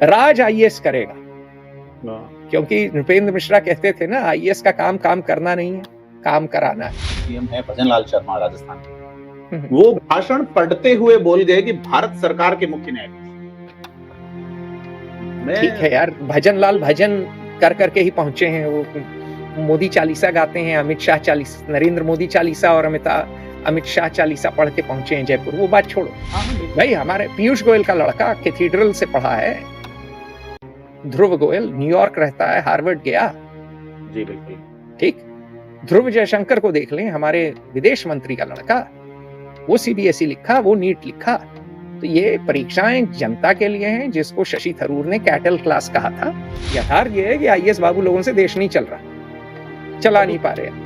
राज IAS करेगा, वाह। क्योंकि नृपेंद्र मिश्रा कहते थे ना, आईएएस का काम करना नहीं है, काम कराना है। सीएम है भजन लाल शर्मा राजस्थान के। वो भाषण पढ़ते हुए बोल गए कि भारत सरकार के मुख्य न्यायाधीश। ठीक है यार, भजन लाल भजन कर करके ही पहुंचे हैं। वो मोदी चालीसा गाते हैं, अमित शाह चालीसा, नरेंद्र मोदी चालीसा और अमित शाह चालीसा पढ़ के पहुंचे हैं जयपुर। वो बात छोड़ो भाई, हमारे पीयूष गोयल का लड़का कैथीड्रल से पढ़ा है, ध्रुव गोयल, न्यूयॉर्क रहता है, हार्वर्ड गया। जी बिल्कुल ठीक। ध्रुव जयशंकर को देख लें, हमारे विदेश मंत्री का लड़का, वो सीबीएसई लिखा, वो नीट लिखा। तो ये परीक्षाएं जनता के लिए हैं, जिसको शशि थरूर ने कैटल क्लास कहा था। यथार्थ ये है कि आईएएस बाबू लोगों से देश नहीं चल रहा, चला नहीं पा रहे।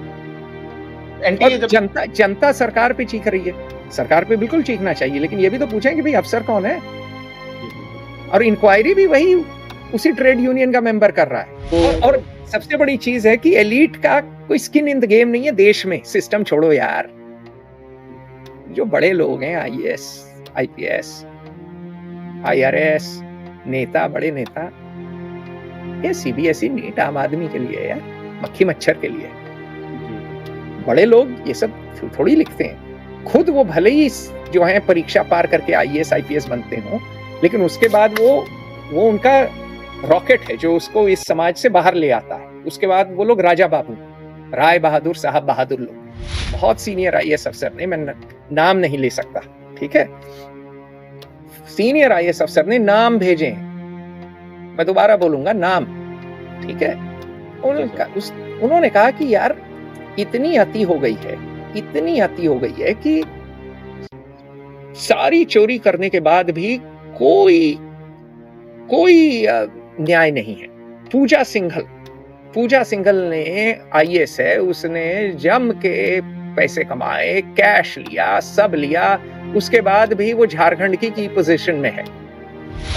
और जनता सरकार पे चीख रही है। सरकार पे बिल्कुल चीखना चाहिए, लेकिन ये भी तो पूछें कि भाई अफसर कौन है। और इंक्वायरी भी वही उसी ट्रेड यूनियन का मेंबर कर रहा है। और सबसे बड़ी चीज है कि एलीट का कोई स्किन इन द गेम नहीं है देश में। सिस्टम छोड़ो यार, जो बड़े लोग हैं, आईएएस, आईपीएस, आईआरएस, नेता, बड़े नेता, ये सीबीएसई नीट आम आदमी के लिए है, मक्खी मच्छर के लिए। बड़े लोग ये सब थोड़ी लिखते हैं। खुद वो भले ही जो है परीक्षा पार करके आईएएस आईपीएस बनते हो, लेकिन उसके बाद वो उनका रॉकेट है जो उसको इस समाज से बाहर ले आता है। उसके बाद वो लोग राजा बाबू, राय बहादुर साहब बहादुर लोग, बहुत सीनियर आईएएस अफसर ने, मैं नाम नहीं ले सकता, ठीक है, सीनियर आईएएस अफसर ने नाम भेजे हैं, मैं दोबारा बोलूंगा नाम, ठीक है। उन्होंने कहा कि यार इतनी अति हो गई है, इतनी अति हो गई है कि सारी चोरी करने के बाद भी कोई न्याय नहीं है। पूजा सिंघल ने आईएएस है, उसने जम के पैसे कमाए, कैश लिया, सब लिया, उसके बाद भी वो झारखंड की पोजीशन में है।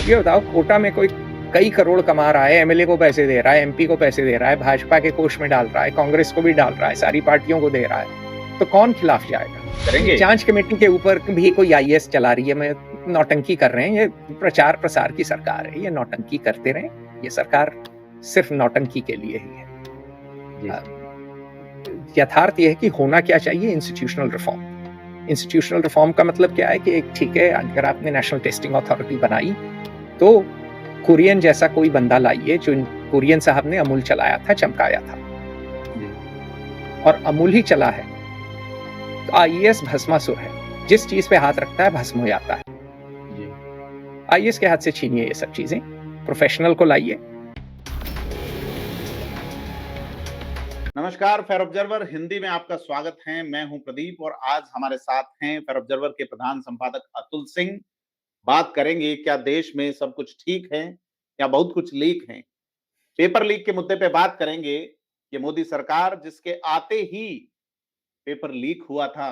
ये बताओ, कोटा में कोई कई करोड़ कमा रहा है, एमएलए को पैसे दे रहा है, एमपी को पैसे दे रहा है, भाजपा के कोष में डाल रहा है, कांग्रेस को भी डाल रहा है, सारी पार्टियों को दे रहा है, तो कौन खिलाफ जाएगा? करेंगे। जांच कमेटी के ऊपर भी कोई आईएएस चला रही है, मैं नौटंकी कर रहे हैं, ये प्रचार प्रसार की सरकार है, ये नौटंकी करते रहे, ये सरकार सिर्फ नौटंकी के लिए ही है। यथार्थ ये है कि होना क्या चाहिए, इंस्टीट्यूशनल रिफॉर्म। इंस्टीट्यूशनल रिफॉर्म का मतलब क्या है कि ठीक है, अगर आपने नेशनल टेस्टिंग अथॉरिटी बनाई तो कुरियन जैसा कोई बंदा लाइए, जो कुरियन साहब ने अमूल चलाया था, चमकाया था, और अमूल ही चला है तो आईएएस भस्मासुर है, जिस चीज पे हाथ रखता है भस्म हो जाता है। आईएएस के हाथ से छीनिए ये सब चीजें, प्रोफेशनल को लाइए। नमस्कार, फेयर ऑब्जर्वर हिंदी में आपका स्वागत है। मैं हूं प्रदीप और आज हमारे साथ हैं फेयर ऑब्जर्वर के प्रधान संपादक अतुल सिंह। बात करेंगे क्या देश में सब कुछ ठीक है या बहुत कुछ लीक है। पेपर लीक के मुद्दे पे बात करेंगे। ये मोदी सरकार जिसके आते ही पेपर लीक हुआ था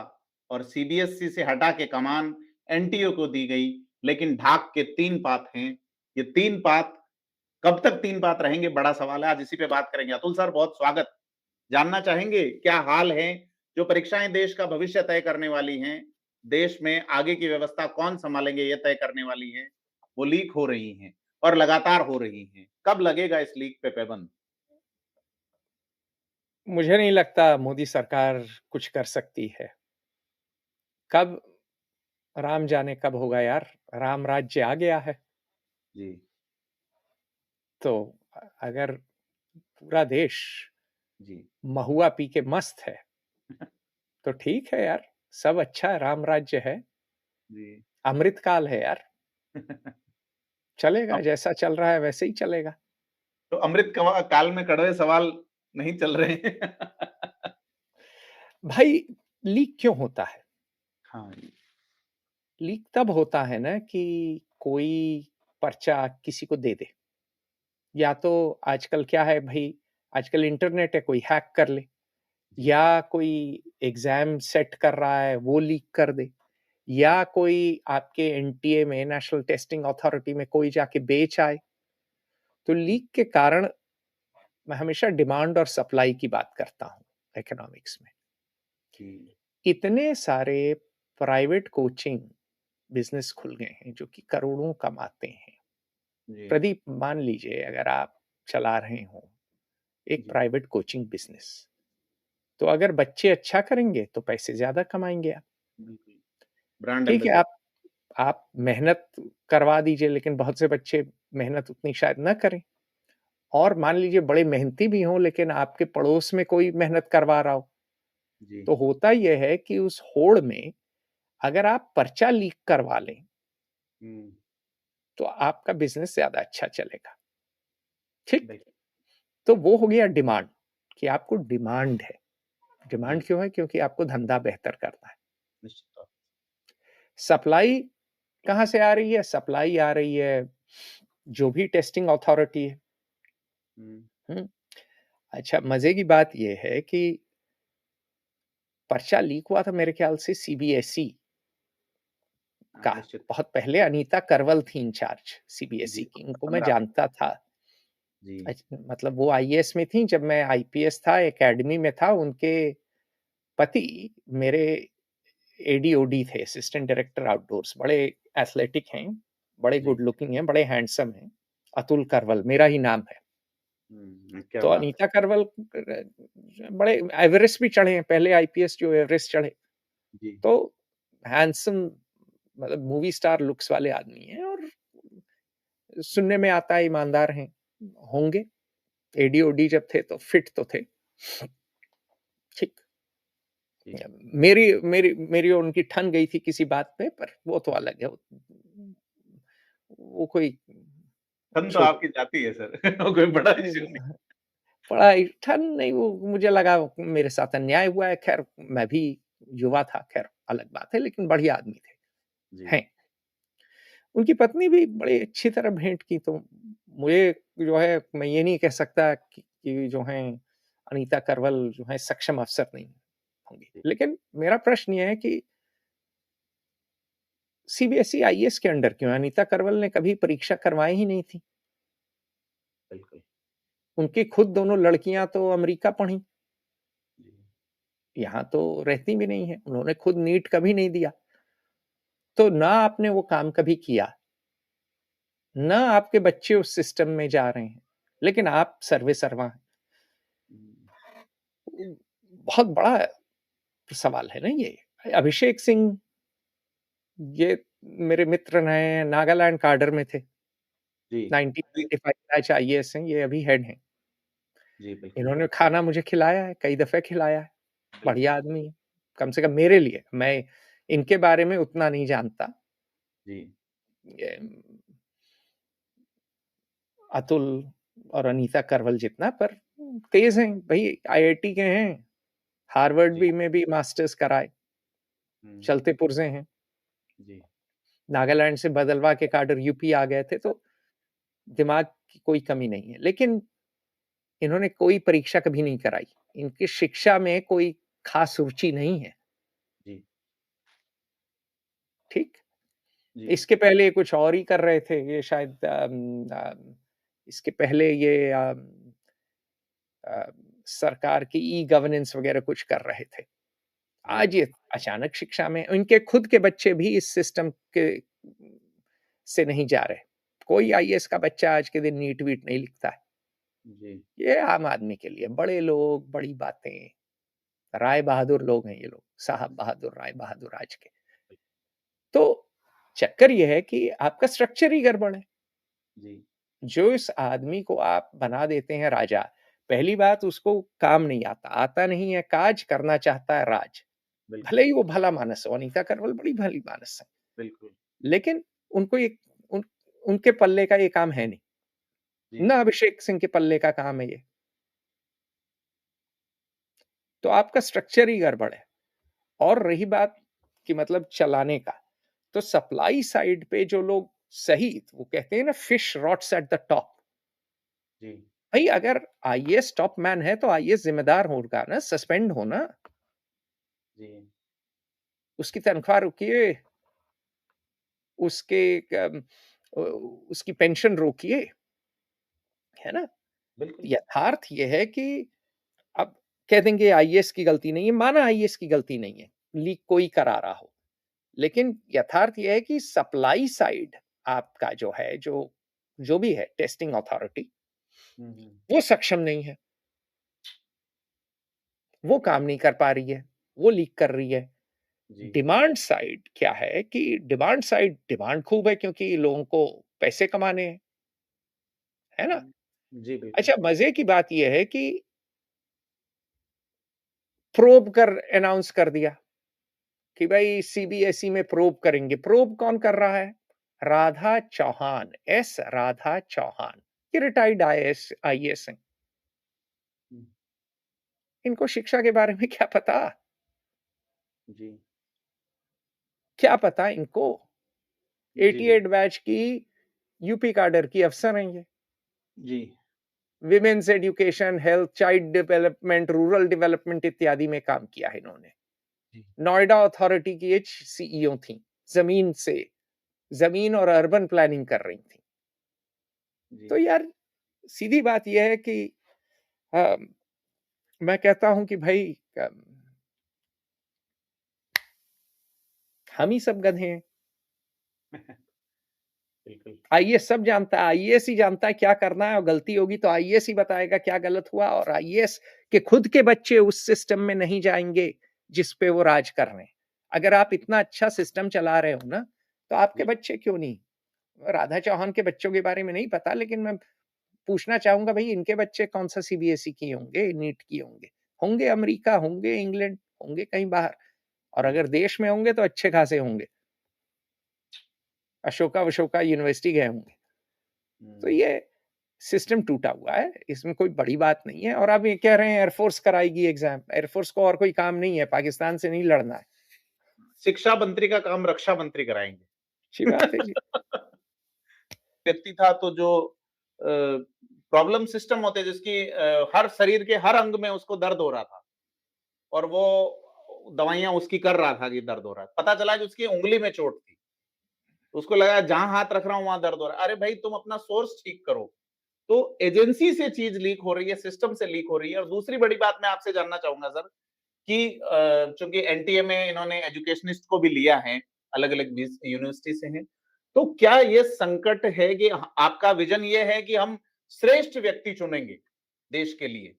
और सीबीएसई से हटा के कमान एनटीए को दी गई, लेकिन ढाक के 3 पात हैं। ये 3 पात कब तक 3 पात रहेंगे, बड़ा सवाल है। आज इसी पे बात करेंगे। अतुल सर, बहुत स्वागत। जानना चाहेंगे क्या हाल है, जो परीक्षाएं देश का भविष्य तय करने वाली हैं, देश में आगे की व्यवस्था कौन संभालेंगे ये तय करने वाली हैं, वो लीक हो रही हैं और लगातार हो रही हैं। कब लगेगा इस लीक पे पाबंद? मुझे नहीं लगता मोदी सरकार कुछ कर सकती है। कब, राम जाने कब होगा यार। राम राज्य आ गया है जी। तो अगर पूरा देश जी महुआ पी के मस्त है तो ठीक है यार, सब अच्छा है, राम राज्य है, जी अमृत काल है यार, चलेगा, अब जैसा चल रहा है वैसे ही चलेगा। तो अमृत काल में कड़वे सवाल नहीं चल रहे हैं। भाई, लीक क्यों होता है? हाँ जी। लीक तब होता है ना कि कोई पर्चा किसी को दे दे, या तो आजकल क्या है भाई, आजकल इंटरनेट है, कोई हैक कर ले, या कोई एग्जाम सेट कर रहा है वो लीक कर दे, या कोई आपके एनटीए में, नेशनल टेस्टिंग अथॉरिटी में कोई जाके बेच आए। तो लीक के कारण, मैं हमेशा डिमांड और सप्लाई की बात करता हूँ इकोनॉमिक्स में। इतने सारे प्राइवेट कोचिंग बिजनेस खुल गए हैं जो कि करोड़ों कमाते हैं, जी, प्रदीप, मान लीजिए अगर आप चला रहे हो एक जी, प्राइवेट कोचिंग बिज़नेस, तो अगर बच्चे अच्छा करेंगे तो पैसे ज़्यादा कमाएँगे आप। बिल्कुल। ब्रांड ठीक है, एम्बेसडर। आप मेहनत करवा दीजिए, लेकिन बहुत से बच्चे मेहनत उतनी शायद ना करें, और मान लीजिए बड़े मेहनती भी हों, लेकिन आपके पड़ोस में कोई मेहनत करवा रहा हो, जी। तो होता ये है कि उस होड़ में अगर आप पर्चा लीक करवा लें, हुँ, तो आपका बिज़नेस ज़्यादा अच्छा चलेगा, ठीक? बिल्कुल। तो वो हो गया डिमांड, कि आपको डिमांड है। डिमांड जी, क्यों है? क्योंकि आपको धंधा बेहतर करना है। निश्चित तौर सप्लाई कहाँ से आ रही है? सप्लाई आ रही है, जो भी टेस्टिंग अथॉरिटी है। हुँ, हुँ? अच्छा, मज़े की बात ये है कि पर्चा लीक हुआ था मेरे ख्याल से सीबीएसई हाँ, का। निश्चित। बहुत पहले अनीता करवल थी इंचार्ज सीबीएसई जी, की, इनको मैं 15 में। जानता था। जी, मतलब वो आईएएस में थी जब मैं आईपीएस था, एकेडमी में था। उनके पति मेरे एडीओडी थे, असिस्टेंट डायरेक्टर आउटडोर्स। बड़े एथलेटिक हैं, बड़े जी। गुड लुकिंग हैं, बड़े हैंडसम हैं। अतुल करवल मेरा ही नाम है। क्या तो बात है! अनीता करवल बड़े एवरेस्ट भी चढ़े हैं, पहले आईपीएस जो एवरेस्ट चढ़े। जी, तो हैंडसम, मतलब मूवी स्टार लुक्स वाले आदमी हैं, और सुनने में आता है ईमानदार हैं, होंगे। एडी-ओडी जब थे तो फिट तो थे। ठीक। जी। मेरी मेरी मेरी और उनकी ठन गई थी किसी बात पे, पर वो तो अलग है। वो कोई फन तो छोटी आपकी जाती है सर, वो कोई बड़ा इश्यू नहीं। बड़ा ही ठन नहीं, वो मुझे लगा मेरे साथ अन्याय हुआ है। ख़ैर, मैं भी युवा था, ख़ैर अलग बात है, लेकिन बढ़िया आदमी थे, जी, हैं। उनकी पत्नी भी बड़ी अच्छी तरह भेंट की, तो मुझे जो है, मैं ये नहीं कह सकता कि जो हैं अनीता करवल जो हैं सक्षम अफ़सर नहीं होंगी। जी, लेकिन मेरा प्रश्न ये है कि सीबीएसई आईएएस के अंडर क्यों है? अनीता करवल ने कभी परीक्षा करवाई ही नहीं थी। बिल्कुल। उनकी खुद दोनों लड़कियाँ तो अमेरिका पढ़ीं, जी, यहाँ तो रहती भी नहीं हैं। उन्होंने खुद नीट कभी नहीं दिया। तो ना आपने वो काम कभी किया, ना आपके बच्चे उस सिस्टम में जा रहे हैं, लेकिन आप सर्वेसर्वा हैं। हुँ, बहुत बड़ा सवाल है ना ये। अभिषेक सिंह, ये मेरे मित्र रहे हैं, नागालैंड कैडर में थे। जी। जी, 1995 बैच आईएएस हैं, ये अभी हेड हैं। जी, बिल्कुल, इन्होंने खाना मुझे खिलाया है, कई दफ़े खिलाया है। बिल्कुल। बढ़िया आदमी है, कम से कम मेरे लिए। मैं इनके बारे में उतना नहीं जानता। जी, ये अतुल और अनीता करवल जितना, पर तेज़ हैं। भई आईआईटी के हैं, हार्वर्ड जी, भी में भी मास्टर्स कराए, हुँ, चलते पुर्ज़े हैं। जी, नागालैंड से बदलवा के कैडर यूपी आ गए थे, तो दिमाग की कोई कमी नहीं है। लेकिन इन्होंने कोई परीक्षा कभी नहीं कराई। इनकी शिक्षा में कोई ख़ास रुचि नहीं है, जी, ठीक? जी, इसके पहले ये कुछ और ही कर रहे थे। ये शायद इसके पहले ये अ, सरकार की ई-गवर्नेंस वग़ैरह कुछ कर रहे थे। जी, आज ये अचानक शिक्षा में, इनके खुद के बच्चे भी इस सिस्टम के से नहीं जा रहे। कोई आईएएस का बच्चा आज के दिन नीट-वीट नहीं लिखता है। जी, ये आम आदमी के लिए, बड़े लोग, बड़ी बातें, राय बहादुर लोग हैं ये लोग, साहब बहादुर, राय बहादुर आज के। तो चक्कर ये है कि आपका स्ट्रक्चर ही गड़बड़ है। जी, जो इस आदमी को आप बना देते हैं राजा, पहली बात, उसको काम नहीं आता, आता नहीं है काज, करना चाहता है राज। बिल्कुल, भले ही वो भला मानस हो, अनीता करवल बड़ी भली मानस है, बिल्कुल। लेकिन उनको ये उन उनके पल्ले का ये काम है नहीं। जी, ना अभिषेक सिंह के पल्ले का काम है ये। तो आपका स्ट्रक्चर ही गड़बड़ है। और रही बात कि मतलब चलाने का, तो सप्लाई साइड पे जो लोग सही, वो कहते हैं ना, fish rots at the top. जी, भाई अगर आईएएस टॉप मैन है, तो आईएएस जिम्मेदार होगा ना, सस्पेंड हो ना, जी, उसकी तनख्वाह रोकिए, उसके उसकी पेंशन रोकिए, है ना? बिल्कुल। यथार्थ ये है कि अब कह देंगे आईएएस की गलती नहीं है, माना आईएएस की गलती नहीं है, लीक कोई करा रहा हो। लेकिन यथार्थ ये है कि सप्लाई साइड आपका जो है, जो जो भी है टेस्टिंग अथॉरिटी, हम्म, वो सक्षम नहीं है, वो काम नहीं कर पा रही है, वो लीक कर रही है। जी। डिमांड साइड क्या है कि डिमांड साइड डिमांड खूब है क्योंकि लोगों को पैसे कमाने हैं, है ना? जी, बिल्कुल। अच्छा, मजे की बात यह है कि प्रोब कर अनाउंस कर दिया कि भाई सीबीएसई में प्रोब करेंगे। प्रोब कौन कर रहा है? राधा चौहान, एस राधा चौहान, ये रिटायर्ड आईएएस आईएएस हैं। हुँ, इनको शिक्षा के बारे में क्या पता? जी, क्या पता इनको? जी, बिल्कुल। 88 बैच की यूपी कैडर की अफसर हैं ये। जी, women's education, health, child development, rural development इत्यादि में काम किया है इन्होंने। जी, नोएडा अथॉरिटी की ये सीईओ थी। जमीन से जमीन और अर्बन प्लानिंग कर रही थी। जी, तो यार सीधी बात यह है कि अ, मैं कहता हूं कि भाई हम ही सब गधे हैं। बिल्कुल। आईएएस सब जानता है, आईएएस ही जानता है क्या करना है और गलती होगी तो आईएएस ही बताएगा क्या गलत हुआ और आईएएस के खुद के बच्चे उस सिस्टम में नहीं जाएंगे जिस पे वो राज कर रहे हैं। अगर आप इतना अच्छा सिस्टम चला रहे हो ना, तो आपके जी, बच्चे क्यों नहीं? राधा चौहान के बच्चों के बारे में नहीं पता, लेकिन मैं पूछना चाहूंगा भाई इनके बच्चे कौन सा सीबीएसई किए होंगे, नीट किए होंगे? होंगे अमेरिका, होंगे इंग्लैंड, होंगे कहीं बाहर। और जी, अगर देश में होंगे तो अच्छे खासे होंगे, अशोका वशोका यूनिवर्सिटी गए होंगे। तो हुँ। ये सिस्टम टूटा हुआ है, इसमें कोई बड़ी बात नहीं है। और आप ये कह रहे हैं एयरफोर्स कराएगी एग्जाम, एयरफोर्स को और कोई काम नहीं है, पाकिस्तान से नहीं लड़ना है। शिक्षा मंत्री का काम रक्षा मंत्री कराएँगे। अच्छी बात है जी। व्यक्ति था तो जो प्रॉब्लम सिस्टम होते हैं जिसकी हर शरीर के हर अंग में उसको दर्द हो रहा था और वो दवाइयाँ उसकी कर रहा था कि दर्द हो रहा है। पता चला कि उसकी उँगली में चोट थी। तो उसको लगा जहाँ हाथ रख रहा हूँ वहाँ दर्द हो रहा है। अरे भाई तुम अपना सोर्स ठीक करो। तो एजेंसी से चीज़ लीक हो रही है, सिस्टम से लीक हो रही है और दूसरी बड़ी बात मैं आपसे जानना चाहूँगा सर कि चूँकि एनटीए में इन्होंने एजुकेशनिस्ट को भी लिया है, अलग-अलग विस यूनिवर्सिटी से हैं। तो क्या ये संकट है कि ह आपका विज़न ये है कि हम श्रेष्ठ व्यक्ति चुनेंगे देश के लिए,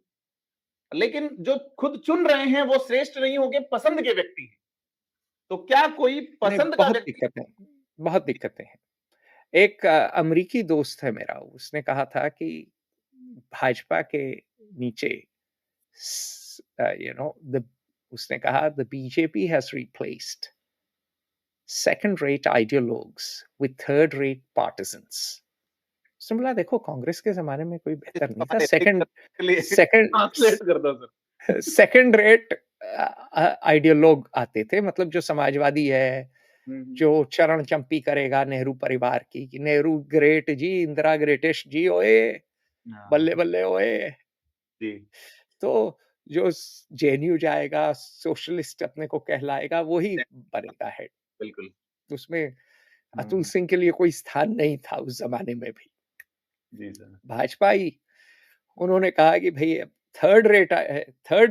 लेकिन जो खुद चुन रहे हैं वो श्रेष्ठ नहीं होंगे, पसंद के व्यक्ति हैं। तो क्या कोई नहीं, पसंद का बहुत व्यक्ति दिक्कतें हैं, बहुत दिक्कतें हैं। एक अमेरिकी दोस्त है मेरा, उसने कहा था कि भाजपा के नीचे द उसने कहा the BJP has replaced second rate ideologues with third rate partisans. उसने बोला देखो कांग्रेस के जमाने में कोई बेहतर नहीं था। हमारे सेकंड के लिए सेकंड ट्रांसलेट कर दो सर। सेकंड रेट आइडियोलॉग आते थे, मतलब जो समाजवादी है, हुँ, हुँ। जो चरण चंपी करेगा नेहरू परिवार की कि नेहरू ग्रेट जी, इंदिरा ग्रेटेस्ट जी, ओए बल्ले हाँ, बल्ले ओए। जी, तो जो जेएनयू जाएगा, सोशलिस्ट अपने को कहलाएगा, वही बनेगा हेड। बिल्कुल। उसमें हुँ, अतुल हुँ। सिंह के लिए कोई स्थान नहीं था उस जमाने में भी। जी सर। भाजपा ही, उन्होंने कहा कि भई थर्ड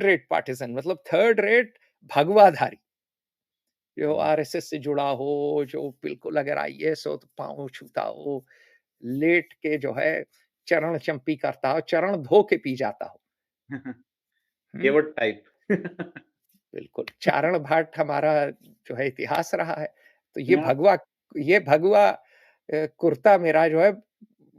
रेट पार्टिसन, मतलब थर्ड रेट भगवाधारी, जो हुँ। आरएसएस से जुड़ा हो, जो बिल्कुल अगर आईएएस हो तो पाँव छूता हो, लेट के जो है चरण चंपी करता हो, चरण धो के पी जाता हो। हुँ, केवट टाइप। बिल्कुल। चारण भाट हमारा जो है इतिहास रहा है। तो हाँ। ये भगवा कुर्ता मेरा जो है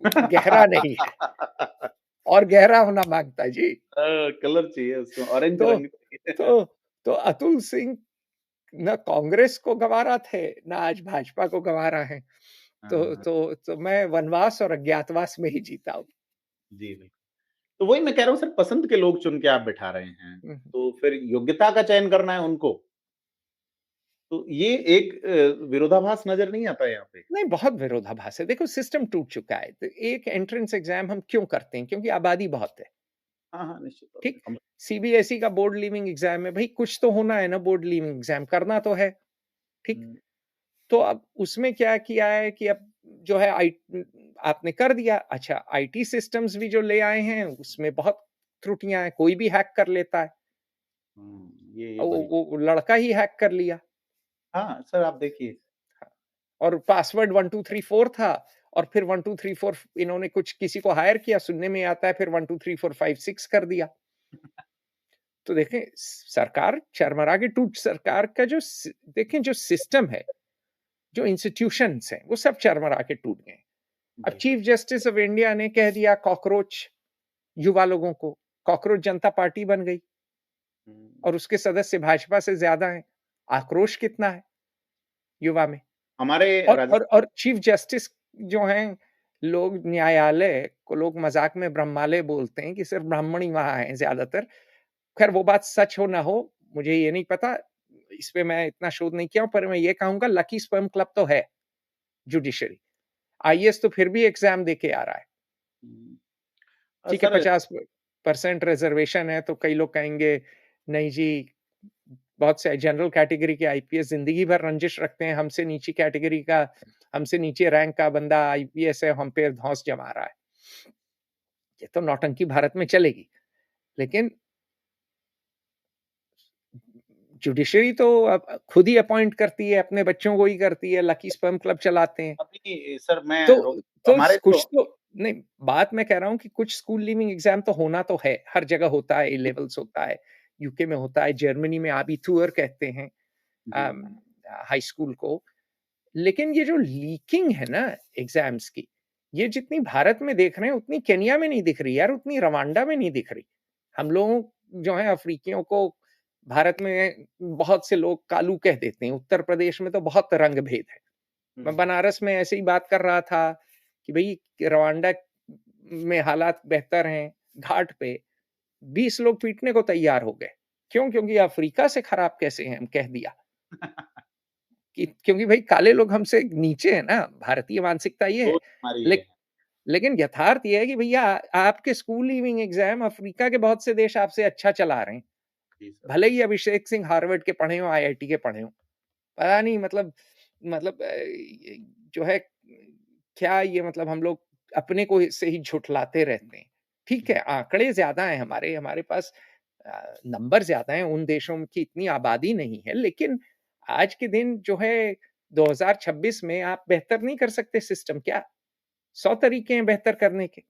गहरा नहीं है और गहरा होना माँगता है जी। कलर चाहिए उसको ऑरेंज तो रंग चाहिए। तो तो अतुल सिंह ना कांग्रेस को गँवा रहा थे, ना आज भाजपा को गँवा रहा है। हाँ, तो मैं वनवास और अज्ञातवास में ही जीता हूँ। जी, बिल्कुल। तो वही मैं कह रहा हूँ सर पसंद के लोग चुन के आप बिठा रहे हैं। हुँ। तो फिर योग्यता का चयन करना है उनको। तो ये एक विरोधाभास नज़र नहीं आता यहाँ पे? नहीं, बहुत विरोधाभास है। देखो सिस्टम टूट चुका है। तो एक एंट्रेंस एग्ज़ाम हम क्यों करते हैं? क्योंकि आबादी बहुत है, हाँ, हाँ, निश्चित तौर पे ठीक? हम सीबीएसई का बोर्ड लीविंग एग्ज़ाम है, भई कुछ तो होना है ना, बोर्ड लीविंग एग्ज़ाम करना तो है, ठीक? हुँ, तो अब उसमें क्या किया है कि अब जो है आपने कर दिया। अच्छा, आईटी सिस्टम्स भी जो ले आए हैं, उसमें बहुत त्रुटियाँ हैं, कोई भी हैक कर लेता है। हुँ, ये वो बड़ी वो लड़का ही हैक कर लिया। हाँ, सर आप देखिए और पासवर्ड 1 2 3 4 था और फिर 1 2 3 4 इन्होंने कुछ किसी को हायर किया, सुनने में आता है, फिर 1 2 3 4 5 6 कर दिया। तो देखें सरकार चरमरा के टूट सरकार का देखें जो सिस्टम है, जो इंस्टीट्यूशंस हैं, वो सब चरमरा के टूट गए। अब बिल्कुल। चीफ जस्टिस ऑफ इंडिया ने कह दिया कॉकरोच युवा लोगों को, कॉकरोच जनता पार्टी बन गई हुँ। और उसके सदस्य भाजपा से ज्यादा हैं। आक्रोश कितना है युवा में। हमारे और राजस्थान चीफ जस्टिस जो हैं, लोग न्यायालय को लोग मजाक में ब्रह्मालय बोलते हैं कि सिर्फ ब्राह्मण ही वहां हैं ज्यादातर। खैर वो बात सच हो ना हो, मुझे ये नहीं पता, इस पे मैं इतना शोध नहीं किया हूं, पर मैं ये कहूंगा लकी स्पर्म क्लब तो है जुडिशरी। आईएएस तो फिर भी एग्जाम दे के आ रहा है। हुँ। ठीक है, सर 50% रिजर्वेशन है तो कई लोग कहेंगे नहीं जी, बहुत से जनरल कैटेगरी के आईपीएस जिंदगी भर रंजिश रखते हैं, हमसे नीची कैटेगरी का, हमसे नीचे रैंक का बंदा आईपीएस है, हम पे धौंस जमा रहा है। ये तो नौटंकी भारत में चलेगी, लेकिन जुडिशरी तो अब खुद ही अपॉइंट करती है, अपने बच्चों को ही करती है, लकी स्पर्म क्लब चलाते हैं। अभी सर मैं तो रो तो हमारे कुछ तो तो नहीं, बात मैं कह रहा हूँ कि कुछ स्कूल लीविंग एग्जाम तो होना तो है, हर जगह होता है, ए लेवल्स होता है, यूके में होता है, जर्मनी में आबितूर कहते हैं जी। हाई स्कूल को। लेकिन ये जो लीकिंग है ना एग्जाम्स की, ये जितनी भारत में देख रहे हैं उतनी केन्या में नहीं दिख रही यार, उतनी रवांडा में नहीं दिख रही। हम लोग जो है अफ्रीकियों को भारत में बहुत से लोग कालू कह देते हैं, उत्तर प्रदेश में तो बहुत रंग भेद है। हुँ, मैं बनारस में ऐसे ही बात कर रहा था कि भाई रवांडा में हालात बेहतर हैं, घाट पे 20 लोग पीटने को तैयार हो गए। क्यों? क्योंकि अफ्रीका से खराब कैसे हैं हम कह दिया। कि क्योंकि भाई काले लोग हमसे नीचे हैं ना, भारतीय मानसिकता ये है। सोच हमारी ये ले, है। लेकिन यथार्थ ये है कि भैया आपके स्कूल लीविंग एग्जाम अफ्रीका के बहुत से देश आपसे अच्छा चला रहे हैं। जी सर। भले ही अभिषेक सिंह हार्वर्ड के पढ़े हो, आईआईटी के पढ़े हो, पता नहीं मतलब जो है क्या ये, मतलब हम लोग अपने को से ही झुठलाते रहते हैं। ठीक है, जी, आंकड़े ज्यादा हैं हमारे हमारे पास, नंबर ज्यादा हैं, उन देशों की इतनी आबादी नहीं है, लेकिन आज के दिन जो है 2026 में आप बेहतर नहीं कर सकते सिस्टम क्या? 100 तरीके हैं बेहतर करने के।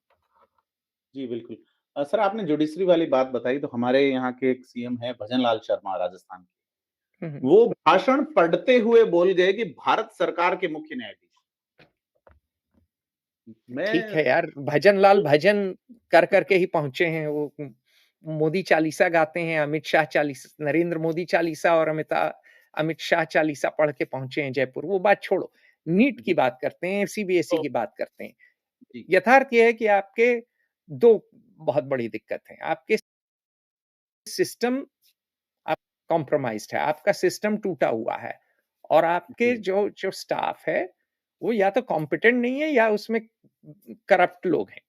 जी बिल्कुल। सर आपने जुडिशरी वाली बात बताई तो हमारे यहाँ के एक सीएम हैं भजनलाल शर्मा राजस्थान के। हुँ, हुँ। वो भाषण पढ़ते हुए बोल गए कि भारत सरकार के मुख्य न्यायाधीश। ठीक मैं है यार, भजन लाल भजन कर के ही पहुँचे हैं वो। मोदी चालीसा गाते हैं, अमित शाह नरेंद्र मोदी चालीसा और अमित शाह चालीसा पढ़ के पहुँचे हैं जयपुर। वो बात छोड़ो, नीट की जी, बात करते हैं, सीबीएसई तो की बात करते हैं। जी, यथार्थ ये है कि आपके 2 बहुत बड़ी दिक्कत है। आपके सिस्टम आप कॉम्प्रोमाइज़्ड है, आपका सिस्टम टूटा हुआ है और आपके जी, जो जो स्टाफ है, वो या तो कॉम्पिटेंट नहीं है या उसमें करप्ट लोग हैं,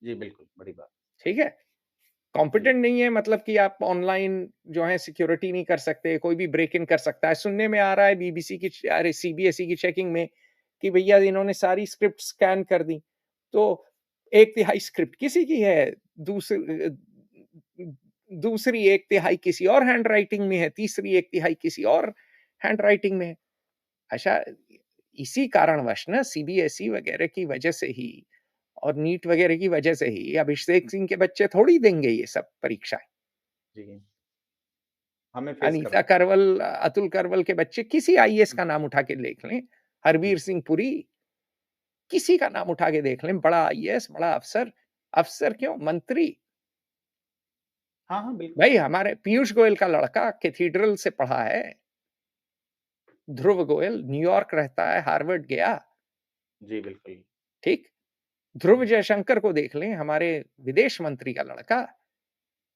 जी बिल्कुल, बड़ी बात। ठीक है? जी, कॉम्पिटेंट नहीं है मतलब कि आप ऑनलाइन जो है सिक्योरिटी नहीं कर सकते, कोई भी ब्रेक इन कर सकता है। सुनने में आ रहा है बीबीसी की अरे सीबीएसई की चेकिंग में कि भैया इन्होंने सारी स्क्रिप्ट स्कैन कर दी। तो 1/3 स्क्रिप्ट किसी की है, दूसरी 1/3 किसी और हैंडराइटिंग में है, तीसरी 1/3 किसी और हैंडराइटिंग में है। अच्छा, इसी कारणवश ना सीबीएसई वगैरह की वजह से ही और नीट वगैरह की वजह से ही अभिषेक सिंह के बच्चे थोड़ी देंगे ये सब परीक्षाएँ। जी, हमें फेस अनीता करना करवल, अतुल करवल के बच्चे किसी आईएएस का नाम उठा के देख लें, हरबीर जी, सिंह पुरी, किसी का नाम उठा के देख लें, बड़ा आईएएस, बड़ा अफ़सर, अफ़सर क्यों मंत्री। हाँ, हाँ, बिल्कुल। भई हमारे पीयूष गोयल का लड़का कैथेड्रल से पढ़ा है, ध्रुव गोयल, न्यूयॉर्क रहता है, हार्वर्ड गया, जी, बिल्कुल। ठीक? ध्रुव हुँ, जयशंकर को देख लें, हमारे विदेश मंत्री का लड़का,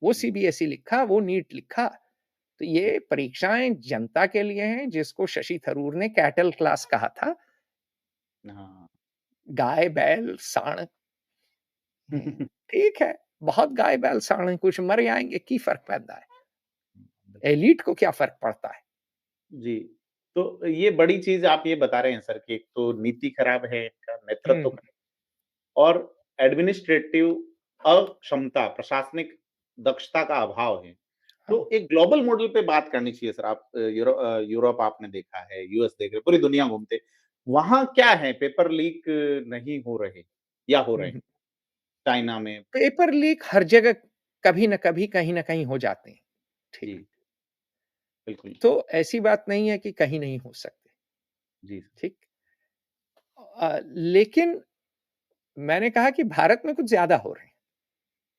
वो जी, सीबीएसई लिखा, वो नीट लिखा। तो जी, ये परीक्षाएँ जनता के लिए हैं, जिसको शशि थरूर ने कैटल क्लास कहा था। हाँ। गाय, बैल, साँड़, ठीक है, बहुत गाय, बैल, साँड़ हैं, कुछ मर जाएँगे, की फ़र्क पैंदा है? बिल्कुल। एलीट को क्या फ़र्क पड़ता है? जी, तो ये बड़ी चीज़ आप ये बता रहे हैं सर कि एक तो नीति खराब है, इनका नेतृत्व हुँ, खराब और एडमिनिस्ट्रेटिव अक्षमता, प्रशासनिक दक्षता का अभाव है। हाँ, तो एक ग्लोबल मॉडल पे बात करनी चाहिए सर आप यूरोप आपने देखा है, यूएस देख रहे हैं, पूरी दुनिया घूमते। वहाँ क्या है पेपर लीक नहीं हो रहे या हो रहे हैं हम्म, चाइना में? पेपर लीक हर जगह कभी न कभी, कहीं न कहीं हो जाते हैं। ठीक। जी, बिल्कुल। तो ऐसी बात नहीं है कि कहीं नहीं हो सकते। जी, ठीक। लेकिन मैंने कहा कि भारत में कुछ ज़्यादा हो रहे हैं।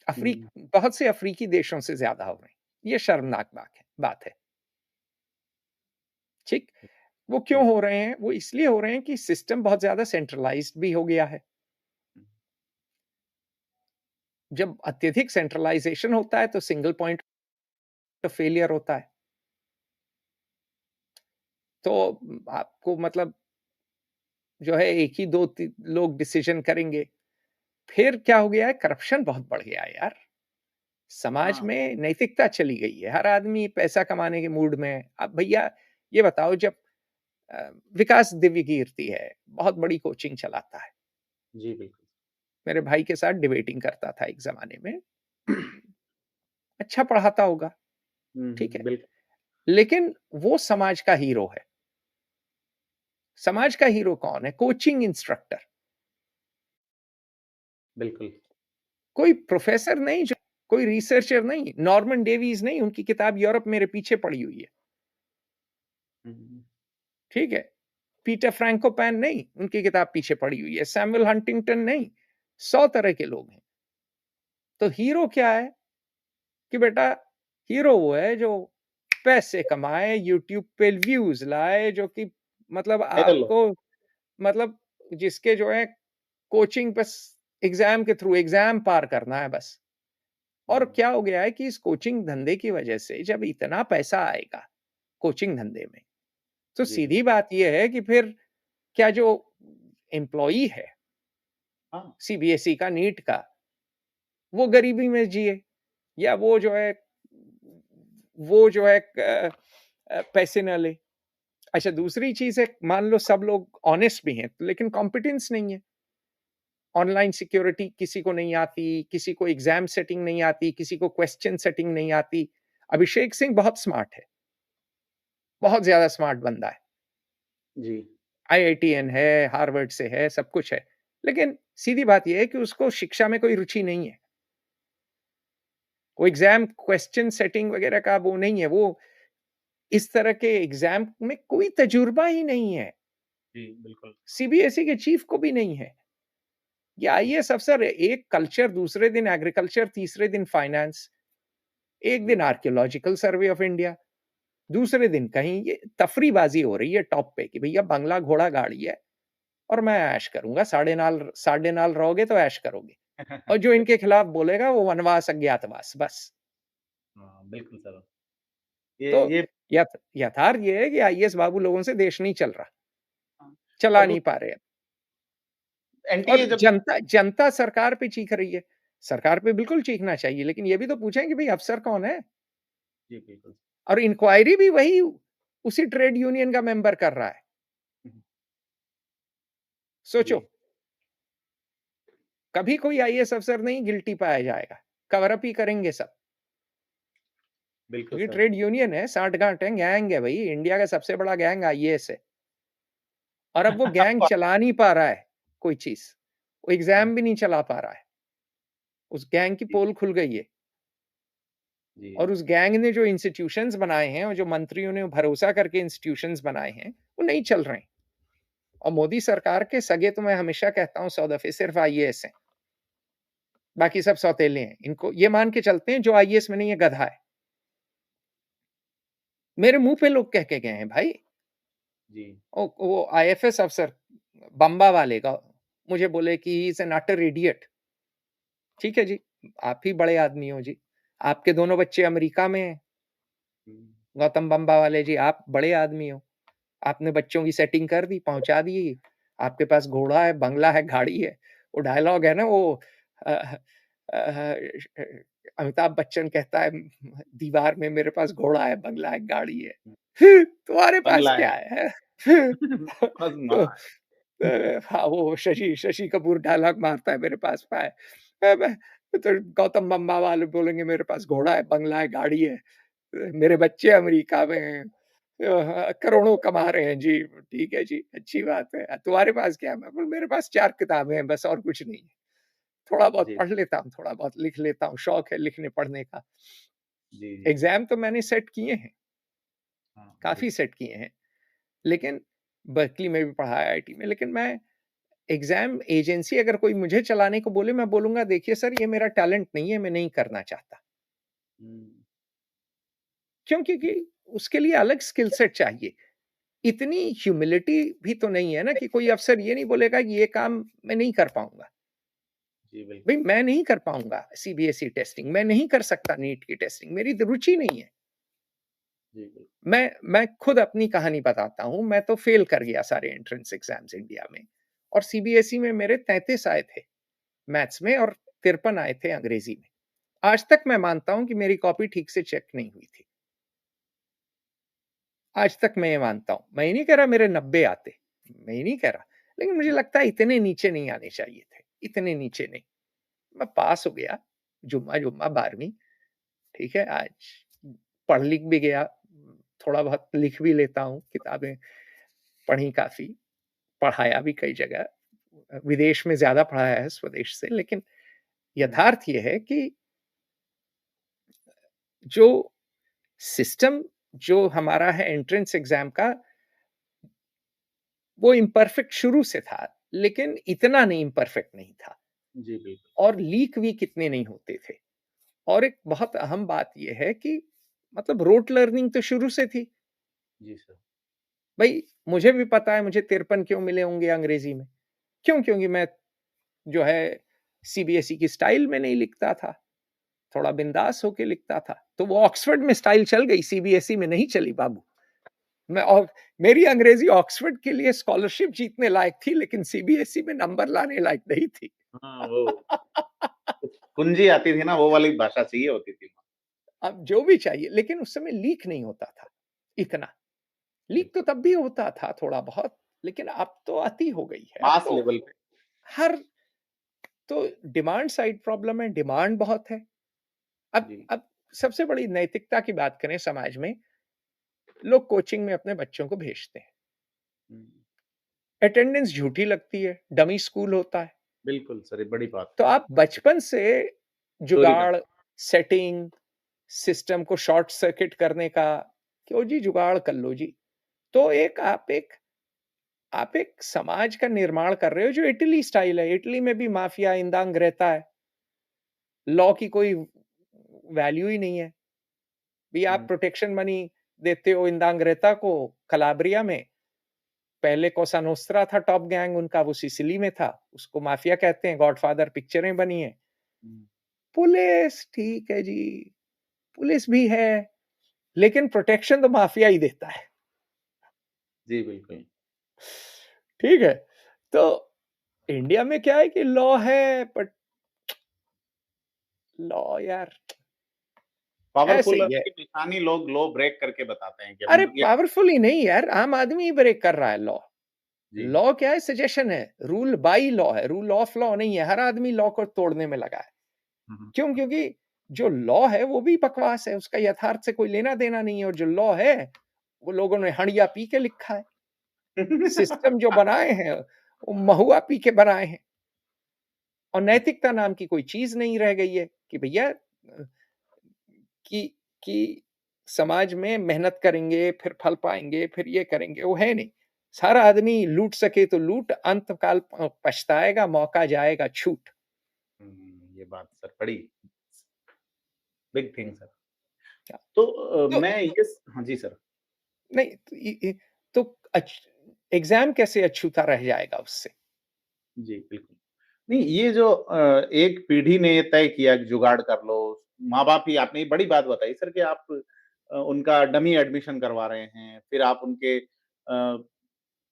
हुँ, बहुत से अफ्रीकी देशों से ज़्यादा हो रहे हैं। ये शर्मनाक बात है। ठीक। वो क्यों जी। हो रहे हैं? वो इसलिए हो रहे हैं कि सिस्टम बहुत ज़्यादा सेंट्रलाइज़्ड भी हो गया है। जब अत्यधिक सेंट्रलाइज़ेशन होता है तो सिंगल पॉइंट ऑफ फेलियर होता है। तो आपको मतलब जो है एक ही 2 ती लोग डिसीज़न करेंगे। फिर क्या हो गया है, करप्शन बहुत बढ़ गया है यार। समाज हाँ, में नैतिकता चली गई है। हर आदमी पैसा कमाने के मूड में है। अब भैया ये बताओ, जब विकास दिव्यकीर्ति है, बहुत बड़ी कोचिंग चलाता है। जी, बिल्कुल। मेरे भाई के साथ डिबेटिंग करता था एक ज़माने में। अच्छा पढ़ाता होगा, हुँ, ठीक हुँ, है। बिल्कुल, लेकिन वो समाज का हीरो है। समाज का हीरो कौन है? Coaching instructor. बिल्कुल। कोई प्रोफ़ेसर नहीं, जो कोई रिसर्चर नहीं, नॉर्मन डेविस नहीं, उनकी किताब यूरोप मेरे पीछे पड़ी हुई है, हुँ, हुँ, ठीक है। पीटर फ्रैंकोपैन नहीं, उनकी किताब पीछे पड़ी हुई है। सैमुअल हंटिंगटन नहीं, 100 तरह के लोग हैं। तो हीरो क्या है कि बेटा, हीरो वो है जो पैसे कमाए, यूट्यूब पे व्यूज़ लाए, जो कि मतलब वायरल हो। आपको मतलब जिसके जो है कोचिंग बस एग्ज़ाम के थ्रू एग्ज़ाम पार करना है बस। और हुँ, क्या हो गया है कि इस कोचिंग धंधे की वजह से जब इतना पैसा आएगा कोचिंग धंधे में, तो जी, सीधी बिल्कुल। बात ये है कि फिर क्या जो एम्प्लॉयी है हाँ, सीबीएसई का, नीट का, वो गरीबी में जिए, या वो जो है पैसे ना ले। अच्छा, दूसरी चीज़ है, मान लो सब लोग ऑनेस्ट भी हैं, लेकिन कॉम्पिटेंस नहीं है। ऑनलाइन सिक्योरिटी किसी को नहीं आती, किसी को एग्ज़ाम सेटिंग नहीं आती, किसी को क्वेश्चन सेटिंग नहीं आती। अभिषेक सिंह बहुत स्मार्ट है, बहुत ज़्यादा स्मार्ट बंदा है। जी, आईआईटीएन है, हार्वर्ड से है, सब कुछ है। लेकिन सीधी बात ये है कि उसको शिक्षा में कोई रुचि नहीं है। वो एग्ज़ाम क्वेश्चन सेटिंग वगैरह का वो नहीं है। वो इस तरह के एग्ज़ाम में कोई तजुर्बा ही नहीं है। जी, बिल्कुल। सीबीएसई के चीफ को भी नहीं है। ये आईएएस अफ़सर एक कल्चर, दूसरे दिन एग्रीकल्चर, तीसरे दिन फाइनेंस, एक जी, दिन आर्कियोलॉजिकल सर्वे ऑफ इंडिया, दूसरे दिन कहीं ये तफरीबाज़ी हो रही है टॉप पे कि भैया बंगला, घोड़ा, गाड़ी है और मैं ऐश करूँगा, साढ़े नाल रहोगे तो ऐश करोगे। और जो बिल इनके खिलाफ बोलेगा वो वनवास, अज्ञातवास, बस। हाँ, बिल्कुल सर। तो ये यथार्थ ये है कि आईएएस बाबू लोगों से देश नहीं चल रहा, हाँ, चला और नहीं पा रहे हैं। और एनटीए जब जनता जनता सरकार पे चीख रही है। सरकार पे बिल्कुल चीखना चाहिए, लेकिन ये भी तो पूछें कि भई अफ़सर कौन है? जी, बिल्कुल। और इंक्वायरी भी वही उसी ट्रेड यूनियन का मेंबर कर रहा है। हुँ, जी, सोचो, कभी कोई आईएएस अफ़सर नहीं गिल्टी पाया जाएगा, कवर अप ही करेंगे सब। बिल्कुल क्योंकि सर। ट्रेड यूनियन है, साठगांठ है, गैंग है भई, इंडिया का सबसे बड़ा गैंग आईएएस है। और अब वो गैंग चला नहीं पा रहा है कोई चीज़। वो हाँ, एग्ज़ाम भी नहीं चला पा रहा है। उस गैंग की जी, पोल खुल गई है। जी, और उस गैंग ने जो इंस्टीट्यूशंस बनाए हैं और जो मंत्रियों ने भरोसा करके इंस्टीट्यूशंस बनाए हैं, वो नहीं चल रहे हैं। और मोदी सरकार के सगे तो मैं हमेशा कहता हूँ 100 दफ़े सिर्फ़ आईएएस हैं, बाकी सब सौतेले हैं। इनको ये मान के चलते हैं जो आईएएस में नहीं है गधा है। मेरे मुँह पे लोग कह के गए हैं भाई। जी, वो आईएफएस अफ़सर बम्बा वाले का मुझे बोले कि he is an utter idiot. ठीक है जी, आप ही बड़े आदमी हो जी। आपके दोनों बच्चे अमेरिका में हैं, हुँ, गौतम बम्बा वाले जी, आप बड़े आदमी हो। आपने बच्चों की सेटिंग कर दी, पहुँचा दी। आपके पास घोड़ा है, बंगला है, गाड़ी है। वो डायलॉग है ना वो अ अ, अमिताभ बच्चन कहता है दीवार में मेरे पास घोड़ा है, बंगला है, गाड़ी है। हुँ, तुम्हारे पास बंगला क्या है। है? बस तो माँ हाँ, वो शशि शशि कपूर डायलॉग मारता है मेरे पास क्या है? मैं तो गौतम बम्बा वाले बोलेंगे मेरे पास घोड़ा है, बंगला है, गाड़ी है। मेरे बच्चे अमेरिका में हैं। करोड़ों कमा रहे हैं जी, ठीक है जी, अच्छी बात है। तुम्हारे पास क्या है? मैं बोला मेरे पास 4 किताबें हैं बस और कुछ नहीं है। थोड़ा बहुत जी, पढ़ लेता हूँ, थोड़ा बहुत लिख लेता हूँ, शौक है लिखने-पढ़ने का। जी, जी। एग्ज़ाम तो मैंने सेट किए हैं, हाँ, काफ़ी बिल्कुल। सेट किए हैं, लेकिन बर्कली में भी पढ़ा है, आईआईटी में, लेकिन मैं एग्ज़ाम एजेंसी अगर कोई मुझे चलाने को बोले, मैं बोलूँगा देखिए सर ये मेरा टैलेंट नहीं है, मैं नहीं करना चाहता। हुँ, क्यों? क्योंकि उसके लिए अलग स्किल सेट चाहिए। इतनी ह्यूमिलिटी भी तो नहीं है ना कि कोई अफ़सर ये नहीं बोलेगा कि ये काम मैं नहीं कर पाऊँगा। जी, भई बिल्कुल। मैं नहीं कर पाऊँगा सीबीएसई टेस्टिंग, मैं नहीं कर सकता नीट की टेस्टिंग, मेरी तो रुचि नहीं है। जी, बिल्कुल। मैं खुद अपनी कहानी बताता हूँ, मैं तो फ़ेल कर गया सारे एंट्रेंस एग्ज़ाम्स इंडिया में और सीबीएसई में मेरे 33 आए थे मैथ्स में और 53 आए थे अंग्रेज़ी में। आज तक मैं मानता हूँ कि मेरी कॉपी ठीक से चेक नहीं हुई थी। आज तक मैं ये मानता हूँ। मैं ये नहीं कह रहा मेरे 90 आते, मैं ये नहीं कह रहा, लेकिन मुझे लगता है इतने नीचे नहीं आने चाहिए थे, इतने नीचे नहीं। मैं पास हो गया, जुम्मा-जुम्मा 12वीं, ठीक है? आज पढ़ लिख भी गया, थोड़ा बहुत लिख भी लेता हूँ, किताबें पढ़ी काफ़ी, पढ़ाया भी कई जगह, विदेश में ज़्यादा पढ़ाया है स्वदेश से, लेकिन हुँ, यथार्थ ये है कि जो सिस्टम जो हमारा है एंट्रेंस एग्ज़ाम का, वो इम्परफेक्ट शुरू से था, लेकिन इतना नहीं इम्परफेक्ट नहीं था जी, बिल्कुल। और लीक भी कितने नहीं होते थे। और एक बहुत अहम बात ये है कि मतलब रोट लर्निंग तो शुरू से थी। जी, सर। भई मुझे भी पता है मुझे 53 क्यों मिले होंगे अंग्रेज़ी में। क्यों? क्योंकि मैं जो है सीबीएसई की स्टाइल में नहीं लिखता था, थोड़ा बिंदास होके लिखता था। तो वो ऑक्सफोर्ड में स्टाइल चल गई, सीबीएसई में नहीं चली बाबू। मैं और मेरी अंग्रेज़ी ऑक्सफोर्ड के लिए स्कॉलरशिप जीतने लायक थी, लेकिन सीबीएसई में नंबर लाने लायक नहीं थी। हाँ, वो कुछ कुंजी आती थी ना, वो वाली भाषा चाहिए होती थी। अब जो भी चाहिए, लेकिन उस समय लीक नहीं होता था, इतना। लीक तो बिल्कुल, तब भी होता था थोड़ा बहुत, लेकिन अब तो अति हो गई है। अब मास तो लेवल पे। हर तो डिमांड साइड प्रॉब्लम है, डिमांड बहुत है। जी। अब सबसे बड़ी नैतिकता की बात करें समाज में, लोग कोचिंग में अपने बच्चों को भेजते हैं। हुँ, अटेंडेंस झूठी लगती है, डमी स्कूल होता है। बिल्कुल सर, ये बड़ी बात तो है। आप बचपन से चोरी कर जुगाड़, सेटिंग, सिस्टम को शॉर्ट सर्किट करने का, कि जी जुगाड़ कर लो जी। तो आप एक समाज का निर्माण कर रहे हो जो इटली स्टाइल है। इटली में भी माफिया इंदांग रहता है। लॉ की कोई वैल्यू ही नहीं है। भी आप हुँ, प्रोटेक्शन मनी देते हो इंदांगरेता को कलाब्रिया में। पहले कोसा नोस्ट्रा था टॉप गैंग उनका, वो सिसिली में था। उसको माफिया कहते हैं, गॉडफादर पिक्चरें बनी हैं। हुँ। पुलिस ठीक है जी, पुलिस भी है, लेकिन प्रोटेक्शन तो माफिया ही देता है। जी, बिल्कुल। ठीक है? तो इंडिया में क्या है कि लॉ है, बट लॉ यार ऐसे पावरफुल ही है। की निशानी लोग लॉ ब्रेक करके बताते हैं कि अरे हम ये पावरफुल ही नहीं यार, आम आदमी ही ब्रेक कर रहा है लॉ। जी, लॉ क्या है? सजेशन है, रूल बाय लॉ है, रूल ऑफ लॉ नहीं है। हर आदमी लॉ को तोड़ने में लगा है। हुँ, हुँ। क्यों? क्योंकि जो लॉ है वो भी बकवास है, उसका यथार्थ से कोई लेना-देना नहीं है और जो लॉ है, वो लोगों ने हड़िया पी के लिखा है। सिस्टम जो बनाए हैं, वो महुआ पी के बनाए हैं और नैतिकता नाम की कोई चीज़ नहीं रह गई है कि भैया कि कि समाज में मेहनत करेंगे, फिर फल पाएँगे, फिर ये करेंगे, वो है नहीं। सारा आदमी लूट सके तो लूट, अंतकाल पछताएगा, मौका जाएगा छूट। ये बात सर बड़ी बिग थिंग सर। क्या तो तो मैं ये स हाँ जी सर। नहीं तो इ तो एग्ज़ाम कैसे अछूता रह जाएगा उससे? जी, बिल्कुल। नहीं, ये जो एक पीढ़ी ने ये तय किया कि जुगाड़ कर लो, माँ-बाप ही आपने ये बड़ी बात बताई सर कि आप उनका डमी एडमिशन करवा रहे हैं, फिर आप उनके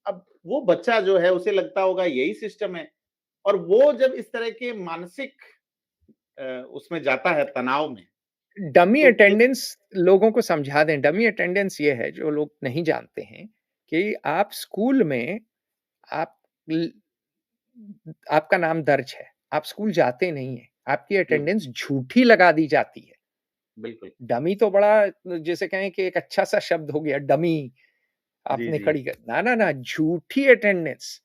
अब वो बच्चा जो है उसे लगता होगा यही सिस्टम है और वो जब इस तरह के मानसिक उसमें जाता है तनाव में, डमी तो फिर अटेंडेंस लोगों को समझा दें, डमी अटेंडेंस ये है जो लोग नहीं जानते हैं कि आप स्कूल में आप ल आपका नाम दर्ज है, आप स्कूल जाते नहीं हैं, आपकी जी, अटेंडेंस झूठी लगा दी जाती है। बिल्कुल। डमी तो बड़ा जैसे कहें कि एक अच्छा-सा शब्द हो गया डमी, जी, आपने जी। खड़ी कर ना, झूठी अटेंडेंस।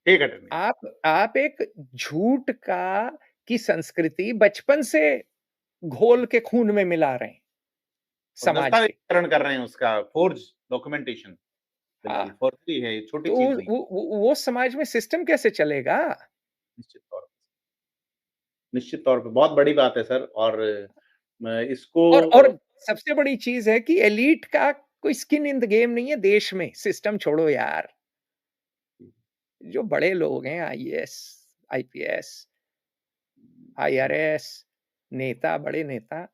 फेक अटेंडेंस आप एक झूठ की संस्कृति बचपन से घोल के खून में मिला रहे हैं, और समाज के। दस्तावेज़ीकरण कर रहे हैं उसका, फ़ोर्ज डॉक्यूमेंटेशन। बिल्कुल, हाँ, फ़ोर्जरी है, ये छोटी तो चीज़ नहीं, वो समाज में सिस्टम कैसे चलेगा? निश्चित तौर पे। निश्चित तौर पे बहुत बड़ी बात है सर और इसको और सबसे बड़ी चीज़ है कि एलीट का कोई स्किन इन द गेम नहीं है देश में, सिस्टम छोड़ो यार। जो बड़े लोग हैं आईएएस, आईपीएस, आईआरएस, नेता, बड़े नेता,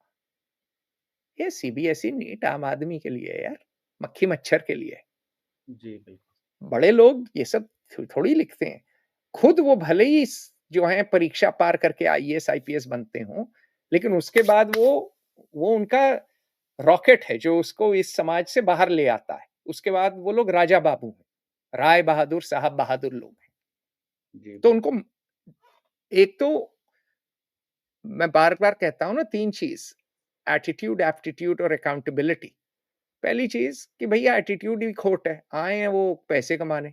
ये सीबीएसई नीट आम आदमी के लिए है यार, मक्खी मच्छर के लिए है। जी, बिल्कुल। बड़े लोग ये सब थोड़ी लिखते हैं। खुद वो भले ही जो हैं परीक्षा पार करके आईएएस, आईपीएस बनते हों, लेकिन उसके बाद वो उनका रॉकेट है जो उसको इस समाज से बाहर ले आता है। उसके बाद वो लोग राजा बाबू हैं, राय बहादुर, साहब बहादुर लोग हैं। जी, तो बिल्कुल। उनको एक तो मैं बार-बार कहता हूँ ना 3 चीज़, एटीट्यूड, एप्टीट्यूड और अकाउंटेबिलिटी। पहली चीज़ कि भैया एटीट्यूड ही खोट है, आए हैं वो पैसे कमाने।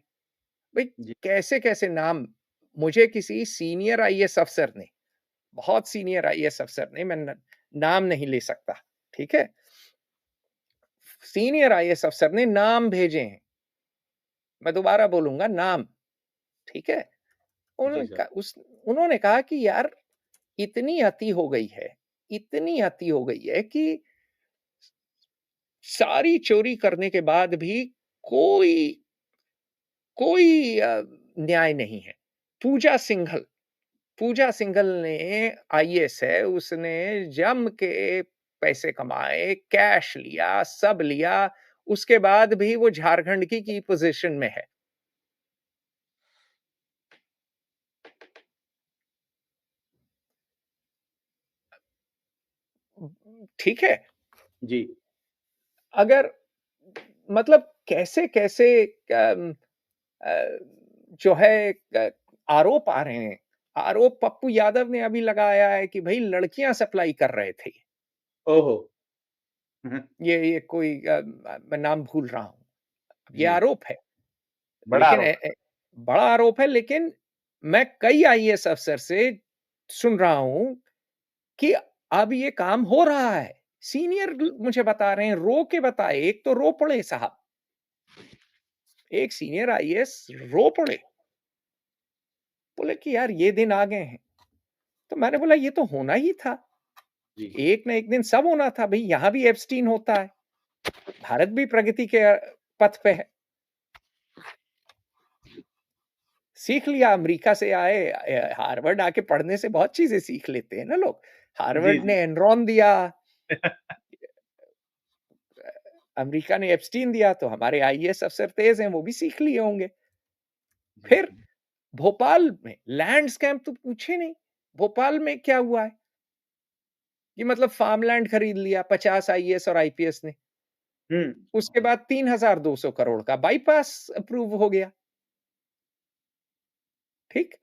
भई जी, कैसे-कैसे नाम मुझे किसी सीनियर आईएएस अफ़सर ने, बहुत सीनियर आईएएस अफ़सर ने, मैं नाम नहीं ले सकता, ठीक है? सीनियर आईएएस अफ़सर ने नाम भेजे हैं, मैं दोबारा बोलूँगा नाम, ठीक है? जी उन्होंने सर। कहा उन्होंने कहा कि यार इतनी अति हो गई है, इतनी अति हो गई है कि सारी चोरी करने के बाद भी कोई कोई न्याय नहीं है। पूजा सिंघल पूजा सिंघल ने आईएएस है, उसने जम के पैसे कमाए, कैश लिया, सब लिया, उसके बाद भी वो झारखंड की पोज़ीशन में है। ठीक है? जी, अगर मतलब कैसे-कैसे अम, अ, जो है आरोप आ रहे हैं। आरोप पप्पू यादव ने अभी लगाया है कि भई लड़कियाँ सप्लाई कर रहे थे। ओहो! ये कोई मैं नाम भूल रहा हूँ। ये जी, आरोप है। बड़ा लेकिन आरोप है। बड़ा आरोप है लेकिन मैं कई आईएएस अफ़सर से सुन रहा हूँ कि अब ये काम हो रहा है। सीनियर मुझे बता रहे हैं, रो के बताए, एक तो रो पड़े साहब। एक सीनियर आईएएस रो पड़े। बोले कि यार ये दिन आ गए हैं। तो मैंने बोला ये तो होना ही था। जी, एक ना एक दिन सब होना था भई, यहाँ भी एप्स्टीन होता है। भारत भी प्रगति के पथ पे है। सीख लिया अमेरिका से आए हार्वर्ड आके पढ़ने से बहुत चीज़ें सीख लेते हैं ना लोग। जी, हार्वर्ड जी। ने एनरॉन दिया, अमेरिका ने एप्स्टीन दिया, तो हमारे आईएएस अफ़सर तेज़ हैं, वो भी सीख लिए होंगे। जी, फिर जी। भोपाल में लैंड स्कैम तो पूछे नहीं। भोपाल में क्या हुआ है? कि मतलब फार्मलैंड खरीद लिया 50 आईएएस और आईपीएस ने। हुँ। उसके बाद 3200 करोड़ का बाईपास अप्रूव हो गया, ठीक?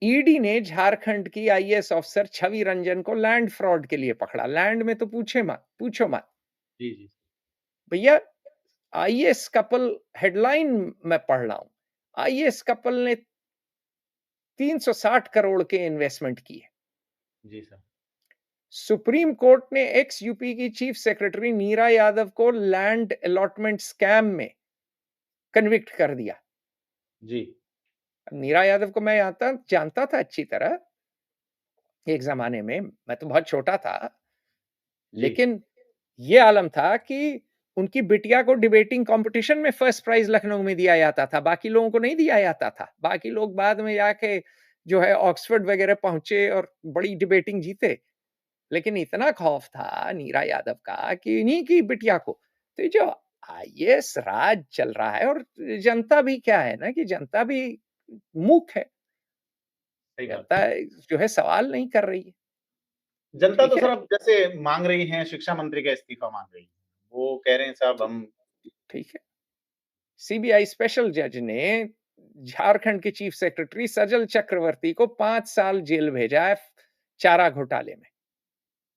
ईडी ने झारखंड की आईएएस ऑफिसर छवि रंजन को लैंड फ्रॉड के लिए पकड़ा। लैंड में तो पूछो मत। जी, जी। भैया आईएएस कपल हेडलाइन मैं पढ़ रहा हूँ। आईएएस कपल ने 360 करोड़ के इन्वेस्टमेंट की है। जी सर। सुप्रीम कोर्ट ने एक्स यूपी की चीफ सेक्रेटरी नीरा यादव को लैंड अलॉटमेंट स्कैम में कन्विक्ट कर दिया। जी। अब नीरा यादव को मैं जानता था अच्छी तरह एक ज़माने में, मैं तो बहुत छोटा था। जी। लेकिन ये आलम था कि उनकी बिटिया को डिबेटिंग कॉम्पिटिशन में फर्स्ट प्राइज़ लखनऊ में दिया जाता था, बाकी लोगों को नहीं दिया जाता था। बाकी लोग बाद में जाके जो है ऑक्सफोर्ड वगैरह पहुँचे और बड़ी डिबेटिंग जीते। लेकिन इतना खौफ था नीरा यादव का कि इन्हीं की बिटिया को, तो ये जो आईएएस राज चल रहा है और जनता भी क्या है ना कि जनता भी मूक है। सही बात जनता है। जो है सवाल नहीं कर रही है, जनता तो ठीक सर है? अब जैसे माँग रही हैं, शिक्षा मंत्री का इस्तीफ़ा माँग रही हैं। वो कह रहे हैं साहब ठी हम ठीक है। सीबीआई स्पेशल जज ने झारखंड के चीफ सेक्रेटरी सजल चक्रवर्ती को 5 साल जेल भेजा है चारा घोटाले में।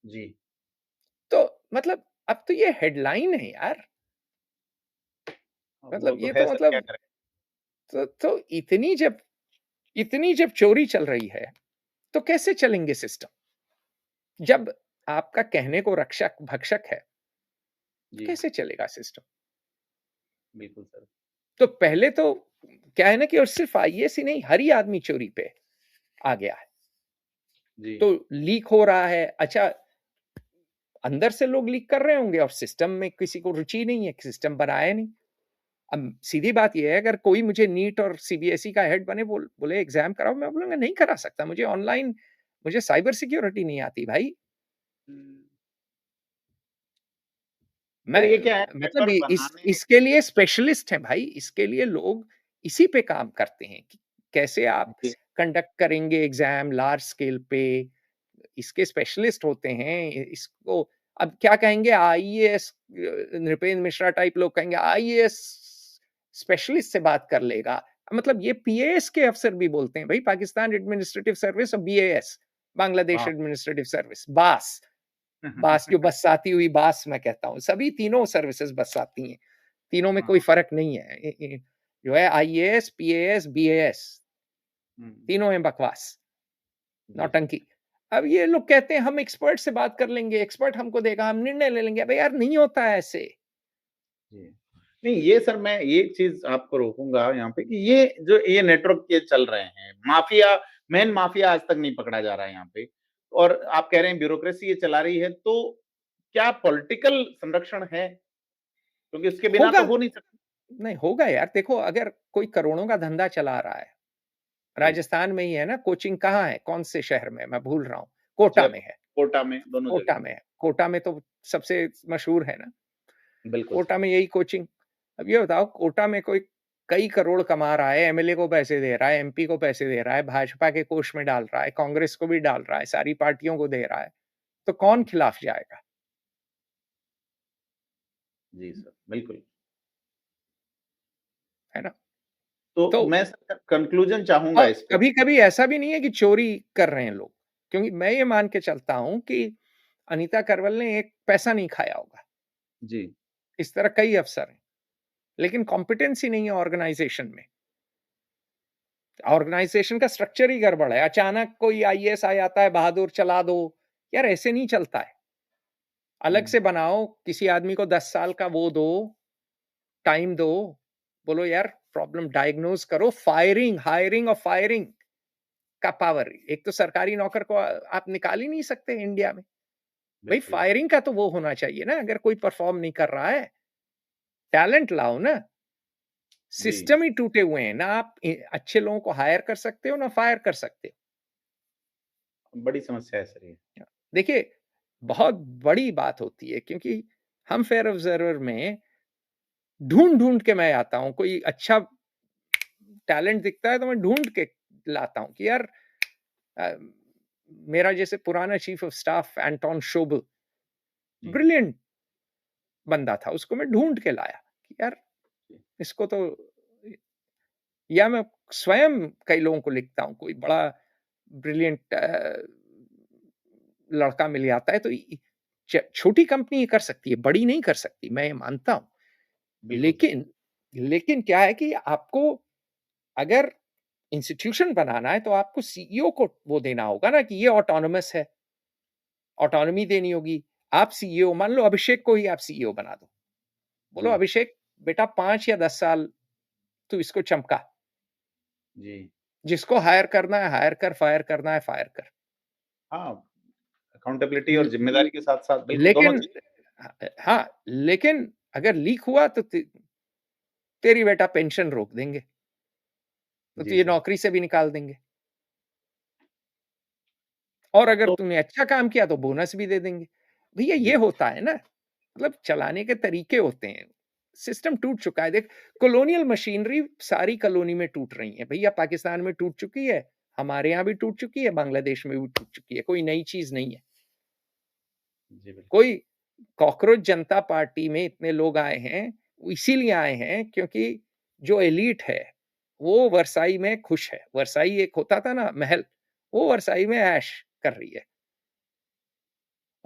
जी, मतलब अब तो ये हेडलाइन है यार। अब वो मतलब तो ये है तो सर, क्या मतलब करें? तो इतनी जब चोरी चल रही है, तो कैसे चलेंगे सिस्टम? जब आपका कहने को रक्षक भक्षक है, तो जी, कैसे चलेगा सिस्टम? बिल्कुल सर। तो पहले तो क्या है ना कि और सिर्फ आईएएस ही नहीं, हर ही आदमी चोरी पे आ गया है। जी, तो लीक हो रहा है, अच्छा अंदर से लोग लीक कर रहे होंगे और सिस्टम में किसी को रुचि नहीं है, सिस्टम बनाया नहीं। अब सीधी बात ये है, अगर कोई मुझे नीट और सीबीएसई का हेड बने बोले एग्जाम कराओ, मैं बोलूँगा नहीं करा सकता, मुझे ऑनलाइन, मुझे साइबर सिक्योरिटी नहीं आती भाई। हुँ। मैं सर ये क्या है, मतलब नेटवर्क बनाने इसके लिए स्पेशलिस्ट हैं भाई, इसके लिए लोग इसी पे काम करते हैं कि कैसे आप जी, कंडक्ट करेंगे एग्जाम लार्ज स्केल पे, इसके स्पेशलिस्ट होते हैं। इसको अब क्या कहेंगे, आईएएस नृपेंद्र मिश्रा टाइप लोग कहेंगे आईएएस स्पेशलिस्ट से बात कर लेगा। मतलब ये पीएएस के अफसर भी बोलते हैं भाई, पाकिस्तान एडमिनिस्ट्रेटिव सर्विस और बीएएस, बांग्लादेश वाह! एडमिनिस्ट्रेटिव सर्विस, बास। बास जो बरसाती हुई बास मैं कहता हूँ, सभी तीनों सर्विसेज बरसाती हैं, तीनों में कोई हाँ, फ़र्क नहीं है। जो है आईएएस, पीएएस, बीएएस हुँ, तीनों हैं बकवास, जी सर। नौटंकी। अब ये लोग कहते हैं हम एक्सपर्ट से बात कर लेंगे, एक्सपर्ट हमको देगा, हम निर्णय ले लेंगे। अबे यार नहीं होता है ऐसे। जी। नहीं, ये सर मैं एक चीज़ आपको रोकूँगा यहाँ पे कि ये जो ये नेटवर्क ये चल रहे हैं, माफ़िया मेन माफ़िया आज तक नहीं पकड़ा जा रहा है यहाँ पे और आप कह रहे हैं ब्यूरोक्रेसी ये चला रही है, तो क्या पॉलिटिकल संरक्षण है? क्योंकि इसके बिना होगा, तो हो नहीं सकता। नहीं होगा यार, देखो अगर कोई करोड़ों का धंधा चला रहा है, जी, राजस्थान में ही है ना, कोचिंग कहाँ है? कौन से शहर में? मैं भूल रहा हूँ। कोटा में जयपुर, है, कोटा में, दोनों कोटा जगह। में है। कोटा में तो सबसे मशहूर है ना, बिल्कुल कोटा सर। में यही कोचिंग। अब ये बताओ कोटा में कोई कई करोड़ कमा रहा है, एमएलए को पैसे दे रहा है, एमपी को पैसे दे रहा है, भाजपा के कोष में डाल रहा है, कांग्रेस को भी डाल रहा है, सारी पार्टियों को दे रहा है, तो कौन खिलाफ जाएगा? जी सर, बिल्कुल। है ना? तो तो मैं सर कंक्लूज़न चाहूँगा और इस पे। कभी-कभी ऐसा भी नहीं है कि चोरी कर रहे हैं लोग, क्योंकि मैं ये मान के चलता हूँ कि अनीता करवल ने एक पैसा नहीं खाया होगा। जी, इस तरह कई अफ़सर हैं, लेकिन कॉम्पिटेंस ही नहीं है ऑर्गनाइज़ेशन में। ऑर्गनाइज़ेशन का स्ट्रक्चर ही गड़बड़ है। अचानक कोई आईएएस आ जाता है, बहादुर चला दो, यार ऐसे नहीं चलता है। अलग हुँ, से बनाओ, किसी आदमी को 10 साल का वो दो, टाइम दो, बोलो यार प्रॉब्लम डायग्नोज करो, फायरिंग, हायरिंग और फायरिंग का पावर, एक तो सरकारी नौकर को आप निकाल ही नहीं सकते इंडिया में। भाई बिल्कुल। फायरिंग का तो वो होना चाहिए ना, अगर कोई परफॉर्म नहीं कर रहा है, टैलेंट लाओ ना। जी, सिस्टम ही टूटे हुए हैं ना, आप अच्छे लोगों को हायर कर सकते हो ना फायर कर सकते बड़ी समस्या है सर ये। हो। देखिए बहुत बड़ी बात होती है, क्योंकि हम फेयर ऑब्जर्वर में ढूंढ ढूंढ के मैं आता हूँ, कोई अच्छा टैलेंट दिखता है तो मैं ढूंढ के लाता हूँ कि यार अ, मेरा जैसे पुराना चीफ ऑफ स्टाफ एंटोन शोबल, जी, ब्रिलियंट बंदा था, उसको मैं ढूंढ के लाया कि यार जी, इसको तो, या मैं स्वयं कई लोगों को लिखता हूँ, कोई बड़ा ब्रिलियंट लड़का मिल जाता है तो छोटी कंपनी ये कर सकती है, बड़ी नहीं कर सकती, मैं ये मानता हूँ। बिल्कुल सर। लेकिन लेकिन क्या है कि आपको अगर इंस्टीट्यूशन बनाना है तो आपको सीईओ को वो देना होगा ना कि ये ऑटोनोमस है, ऑटोनॉमी देनी होगी। आप सीईओ मान लो अभिषेक को ही आप सीईओ बना दो। बोलो जी, अभिषेक बेटा 5 या 10 साल तू इसको चमका। जी। जिसको हायर करना है हायर कर, फायर करना है फायर कर। हाँ, अकाउंटेबिलिटी ल और ज़िम्मेदारी के साथ-साथ बिल्कुल दोनों लेकिन चीज़ें। हाँ, लेकिन अगर लीक हुआ तो तेरी बेटा पेंशन रोक देंगे, तो जी तुझे सर। नौकरी से भी निकाल देंगे। और अगर तो तूने अच्छा काम किया तो बोनस भी दे देंगे। भैया ये जी, होता है ना, मतलब चलाने के तरीके होते हैं। सिस्टम टूट चुका है। देख कॉलोनियल मशीनरी सारी कॉलोनी में टूट रही है। भैया पाकिस्तान में टूट चुकी है, हमारे यहाँ भी टूट चुकी है, बांग्लादेश में भी टूट चुकी है। कोई नई चीज़ नहीं है। जी बिल्कुल। कोई कॉकरोच जनता पार्टी में इतने लोग आए हैं, वो इसीलिए आए हैं क्योंकि जो एलीट है, वो वर्साई में खुश है। वर्साई एक होता था ना महल, वो वर्साई में ऐश कर रही है।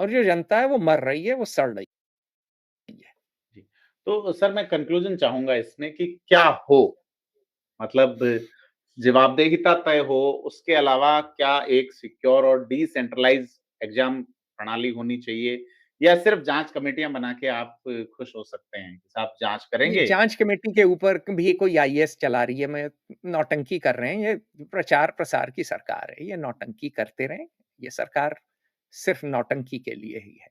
और जो जनता है वो मर रही है, वो सड़ रही है। जी। तो सर मैं कंक्लूज़न चाहूँगा इसमें कि क्या हो? मतलब जवाबदेहिता तय हो, उसके अलावा क्या एक सिक्योर और डिसेंट्रलाइज़ एग्ज़ाम प्रणाली होनी चाहिए या सिर्फ़ जाँच कमेटियाँ बना के आप खुश हो सकते हैं? कि साहब जाँच ये करेंगे। जांच कमेटी के ऊपर भी कोई आईएएस चला रही है, मैं नौटंकी कर रहे हैं, ये प्रचार-प्रसार की सरकार है, ये नौटंकी करते रहें, ये सरकार सिर्फ़ नौटंकी के लिए ही है।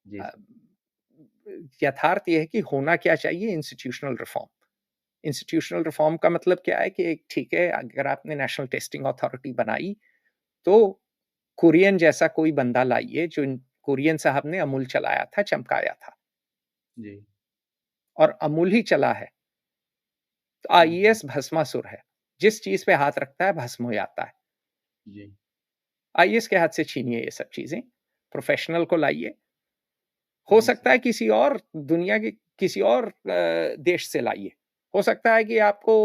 जी अ, सर। यथार्थ ये है कि होना क्या चाहिए इंस्टीट्यूशनल रिफॉर्म। इंस्टीट्यूशनल रिफॉर्म का मतलब क्या है कि एक ठीक है, अगर आपने नेशनल टेस्टिंग अथॉरिटी बनाई, तो कुरियन जैसा कोई बंदा लाइए, जो कुरियन साहब ने अमूल चलाया था, चमकाया था जी। और अमूल ही चला है। तो हुँ, हुँ। आईएएस भस्मासुर है, जिस चीज़ पे हाथ रखता है भस्म हो जाता है। जी। आईएएस के हाथ से छीनिए ये सब चीज़ें, प्रोफ़ेशनल को लाइए। हो जी सर। सकता है किसी और दुनिया के किसी और देश से लाइए। हो सकता है कि आपको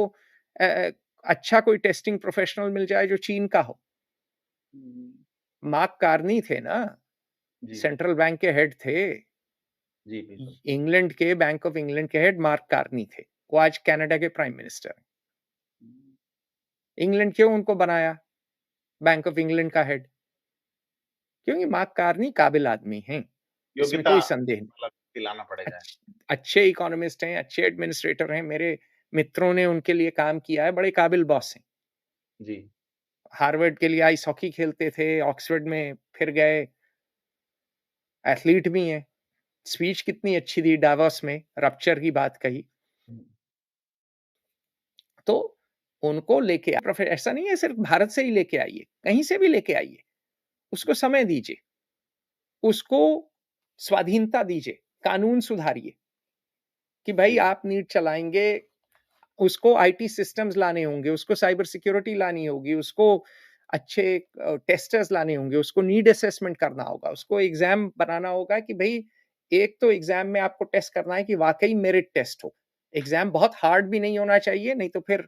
अच्छा कोई टेस्टिंग प्रोफ़ेशनल मिल जाए जो चीन का हो। हुँ। मार्क कार्नी थे ना, जी सर। सेंट्रल बैंक के हेड थे। जी, बिल्कुल। इंग्लैंड के बैंक ऑफ इंग्लैंड के हेड मार्क कार्नी थे। वो आज कनाडा के प्राइम मिनिस्टर हैं। हुँ। इंग्लैंड क्यों उनको बनाया बैंक ऑफ इंग्लैंड का हेड? क्योंकि मार्क कार्नी काबिल आदमी हैं, इसमें योग्यता कोई संदेह नहीं। मतलब दिलाना पड़ेगा। अच्छे इकोनॉमिस्ट हैं, अच्छे एडमिनिस्ट्रेटर हैं, मेरे मित्रों ने उनके लिए काम किया है, बड़े काबिल बॉस हैं। जी। हार्वर्ड के लिए आइस हॉकी खेलते थे, ऑक्सफोर्ड में फिर गए, एथलीट भी हैं। स्पीच कितनी अच्छी दी डावोस में, रप्चर की बात कही। हुँ। तो उनको लेके ऐसा नहीं है सिर्फ भारत से ही लेके आइए, कहीं से भी लेके आइए, उसको समय दीजिए, उसको स्वाधीनता दीजिए, कानून सुधारिए कि भाई जी। आप नीट चलाएँगे, उसको आईटी सिस्टम्स लाने होंगे, उसको साइबर सिक्योरिटी लानी होगी, उसको अच्छे टेस्टर्स लाने होंगे, उसको नीड असेसमेंट करना होगा, उसको एग्ज़ाम बनाना होगा कि भई एक तो एग्ज़ाम में आपको टेस्ट करना है कि वाक़ई मेरिट टेस्ट हो। एग्ज़ाम बहुत हार्ड भी नहीं होना चाहिए, नहीं तो फिर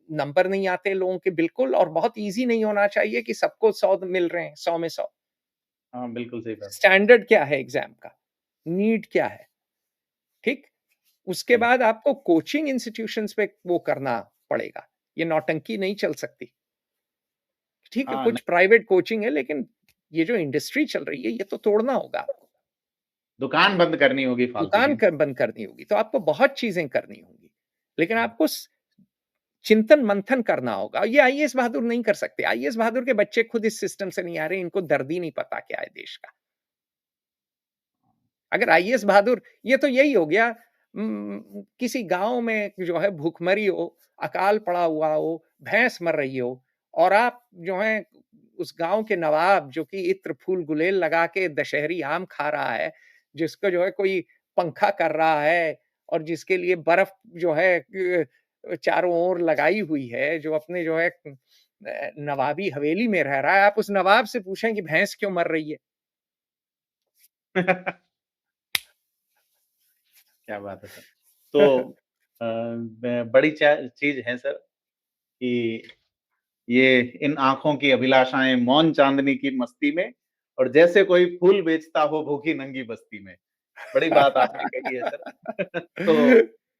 नंबर नहीं आते लोगों के बिल्कुल, और बहुत ईज़ी नहीं होना चाहिए कि सबको 100 मिल रहे हैं, 100 में 100। हाँ, बिल्कुल सही बात। स्टैंडर्ड क्या है एग्ज़ाम का? नीड क्या है? ठीक? उसके जी। बाद आपको कोचिंग इंस्टीट्यूशंस पे वो करना पड़ेगा। ये नौटंकी नहीं चल सकती। ठीक है, हाँ, कुछ नहीं प्राइवेट कोचिंग है, लेकिन ये जो इंडस्ट्री चल रही है, ये तो तोड़ना होगा आपको। दुकान बंद करनी होगी फालतू दुकान की। बंद करनी होगी, तो आपको बहुत चीज़ें करनी होंगी। लेकिन हुँ। आपको चिंतन-मंथन करना होगा। ये आईएएस बहादुर नहीं कर सकते। आईएएस बहादुर के बच्चे खुद इस सिस्टम से नहीं आ रहे, इनको दर्द ही नहीं पता क्या है देश का। अगर आईएएस बहादुर, ये तो यही हो गया, किसी गाँव में जो है भूखमरी हो, अकाल पड़ा हुआ हो, भैंस मर रही हो, और आप जो है उस गाँव के नवाब जो कि इत्र फूल गुलेल लगा के दशहरी आम खा रहा है, जिसको जो है कोई पंखा कर रहा है और जिसके लिए बर्फ जो है चारों ओर लगाई हुई है, जो अपने जो है नवाबी हवेली में रह रहा है, आप उस नवाब से पूछें कि भैंस क्यों मर रही है? क्या बात है सर। तो बड़ी चा चीज़ है सर कि ये इन आँखों की अभिलाषाएँ मौन चाँदनी की मस्ती में और जैसे कोई फूल बेचता हो भूखी नंगी बस्ती में। बड़ी बात आपने कही है सर। तो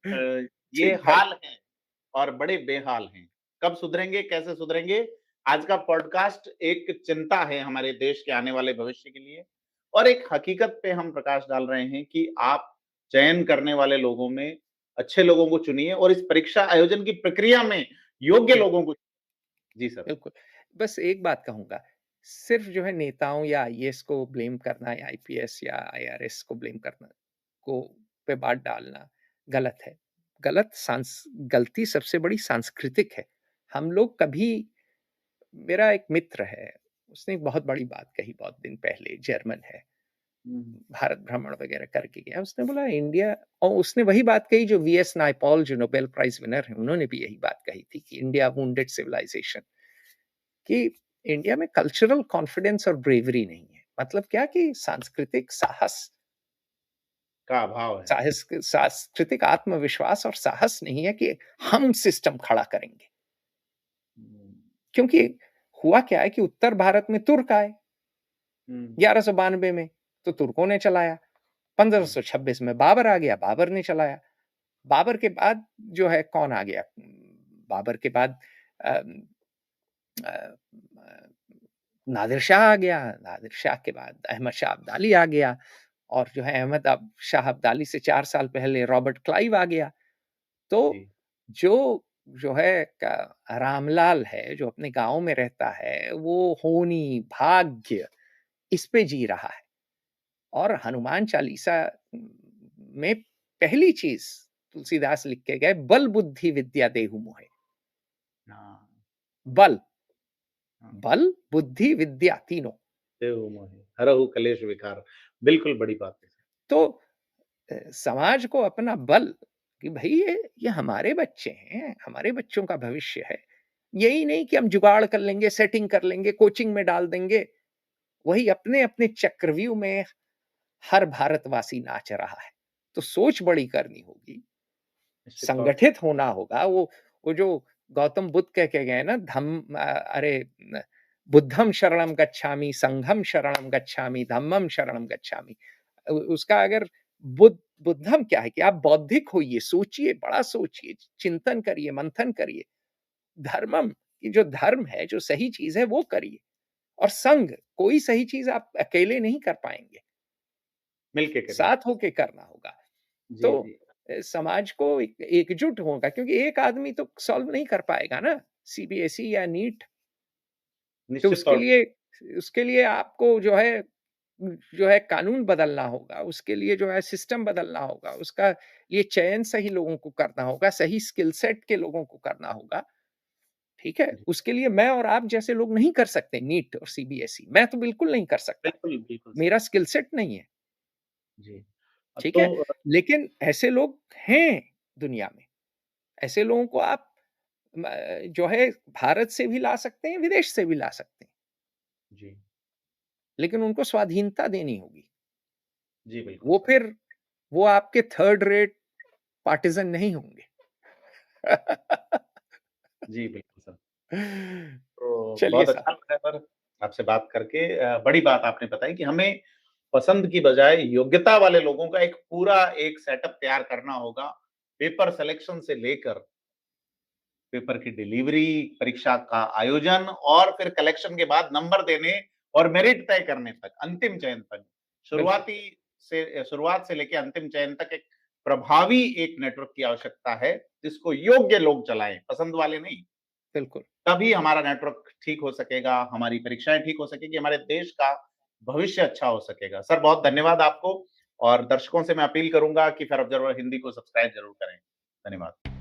ये ठीक है। हाल है और बड़े बेहाल हैं। कब सुधरेंगे, कैसे सुधरेंगे? आज का पॉडकास्ट एक चिंता है हमारे देश के आने वाले भविष्य के लिए और एक हकीकत पे हम प्रकाश डाल रहे हैं कि आप चयन करने वाले लोगों में अच्छे लोगों को चुनिए और इस परीक्षा आयोजन की प्रक्रिया में योग्य बिल्कुल, लोगों को। जी सर। बिल्कुल। बस एक बात कहूँगा, सिर्फ़ जो है नेताओं या आईएएस को ब्लेम करना या आईपीएस या आईआरएस को ब्लेम करना को पे बात डालना गलत है। गलती सबसे बड़ी सांस्कृतिक है। हम लोग कभी, मेरा एक मित्र है, उसने एक बहुत बड़ी बात कही बहुत दिन पहले, जर्मन है, हुँ। भारत भ्रमण वगैरह करके गया। उसने बोला इंडिया, और उसने वही बात कही जो वीएस नायपॉल जो नोबेल प्राइज़ विनर हैं, उन्होंने भी यही बात कही थी कि इंडिया वुंडेड सिविलाइजेशन, कि इंडिया में कल्चरल कॉन्फिडेंस और ब्रेवरी नहीं है। मतलब क्या कि सांस्कृतिक साहस, का अभाव है। सांस्कृतिक आत्मविश्वास और साहस नहीं है कि हम सिस्टम खड़ा करेंगे। हुँ। क्योंकि हुआ क्या है कि उत्तर भारत में तुर्क आए, हुँ, 1192 में तो तुर्कों ने चलाया, हुँ, 1526 में बाबर आ गया, बाबर ने चलाया। बाबर के बाद जो है कौन आ गया? बाबर के बाद अम, अ, अ, नादिर शाह आ गया, नादिर शाह के बाद अहमद शाह अब्दाली आ गया और जो है शाह अब्दाली से 4 साल पहले रॉबर्ट क्लाइव आ गया। तो जी, जो जो है रामलाल है, जो अपने गाँव में रहता है, वो होनी, भाग्य इस पे जी रहा है और हनुमान चालीसा में पहली चीज़ तुलसीदास लिख के गए, बल बुद्धि विद्या देहु मोहे। हाँ, बल, हाँ। बल, बुद्धि, विद्या तीनों। देहु मोहि हरहु कलेश विकार। बिल्कुल बड़ी बात है। तो समाज को अपना बल कि भई ये हमारे बच्चे हैं, हमारे बच्चों का भविष्य है। यही नहीं कि हम जुगाड़ कर लेंगे, सेटिंग कर लेंगे, कोचिंग में डाल देंगे। वही अपने-अपने चक्रव्यूह में हर भारतवासी नाच रहा है। तो सोच बड़ी करनी होगी, निश्चित तौर पे। संगठित होना होगा। वो जो गौतम बुद्ध कह के गए ना अरे न बुद्धं शरणं गच्छामि, संघं शरणं गच्छामि, धम्मं शरणं गच्छामि। उसका अगर बुद्धम क्या है कि आप बौद्धिक होइए, सोचिए, बड़ा सोचिए, चिंतन करिए, मंथन करिए। धर्मम कि जो धर्म है, जो सही चीज़ है वो करिए और संघ कोई सही चीज़ आप अकेले नहीं कर पाएँगे, मिल के करिए। साथ होके करना होगा। तो जी, जी। समाज को एकजुट होगा क्योंकि एक आदमी तो सॉल्व नहीं कर पाएगा ना सीबीएसई या नीट। तो निश्चित तौर उसके लिए आपको जो है कानून बदलना होगा, उसके लिए जो है सिस्टम बदलना होगा, उसका लिए चयन सही लोगों को करना होगा, सही स्किल सेट के लोगों को करना होगा, ठीक है? जी, उसके लिए मैं और आप जैसे लोग नहीं कर सकते नीट और सीबीएसई, मैं तो बिल्कुल नहीं कर सकता, बिल्कुल, बिल्कुल सही। मेरा स्किल सेट नहीं है, जी। ठीक तो है? लेकिन ऐसे लोग हैं दुनिया में, ऐसे लोगों को आप म जो है भारत से भी ला सकते हैं, विदेश से भी ला सकते हैं, जी, लेकिन उनको स्वाधीनता देनी होगी। जी, बिल्कुल वो सर। फिर वो आपके थर्ड रेट पार्टिज़न नहीं होंगे। जी, बिल्कुल सर। तो चलिए बहुत साहब, अच्छा लगा सर आपसे बात करके। बड़ी बात आपने बताई कि हमें पसंद की बजाय योग्यता वाले लोगों का एक पूरा एक सेटअप तैयार करना होगा। पेपर सिलेक्शन से लेकर पेपर की डिलीवरी, परीक्षा का आयोजन और फिर कलेक्शन के बाद नंबर देने और मेरिट तय करने तक, अंतिम चयन तक। बिल्कुल, शुरुआत से लेके अंतिम चयन तक एक प्रभावी एक नेटवर्क की आवश्यकता है, जिसको योग्य लोग चलाएँ, पसंद वाले नहीं। बिल्कुल। तभी हमारा नेटवर्क ठीक हो सकेगा, हमारी परीक्षाएँ ठीक हो सकेगी, हमारे देश का भविष्य अच्छा हो सकेगा। सर बहुत धन्यवाद आपको और दर्शकों से मैं अपील करूँगा कि फेयर ऑब्जर्वर हिंदी को सब्सक्राइब ज़रूर करें। धन्यवाद।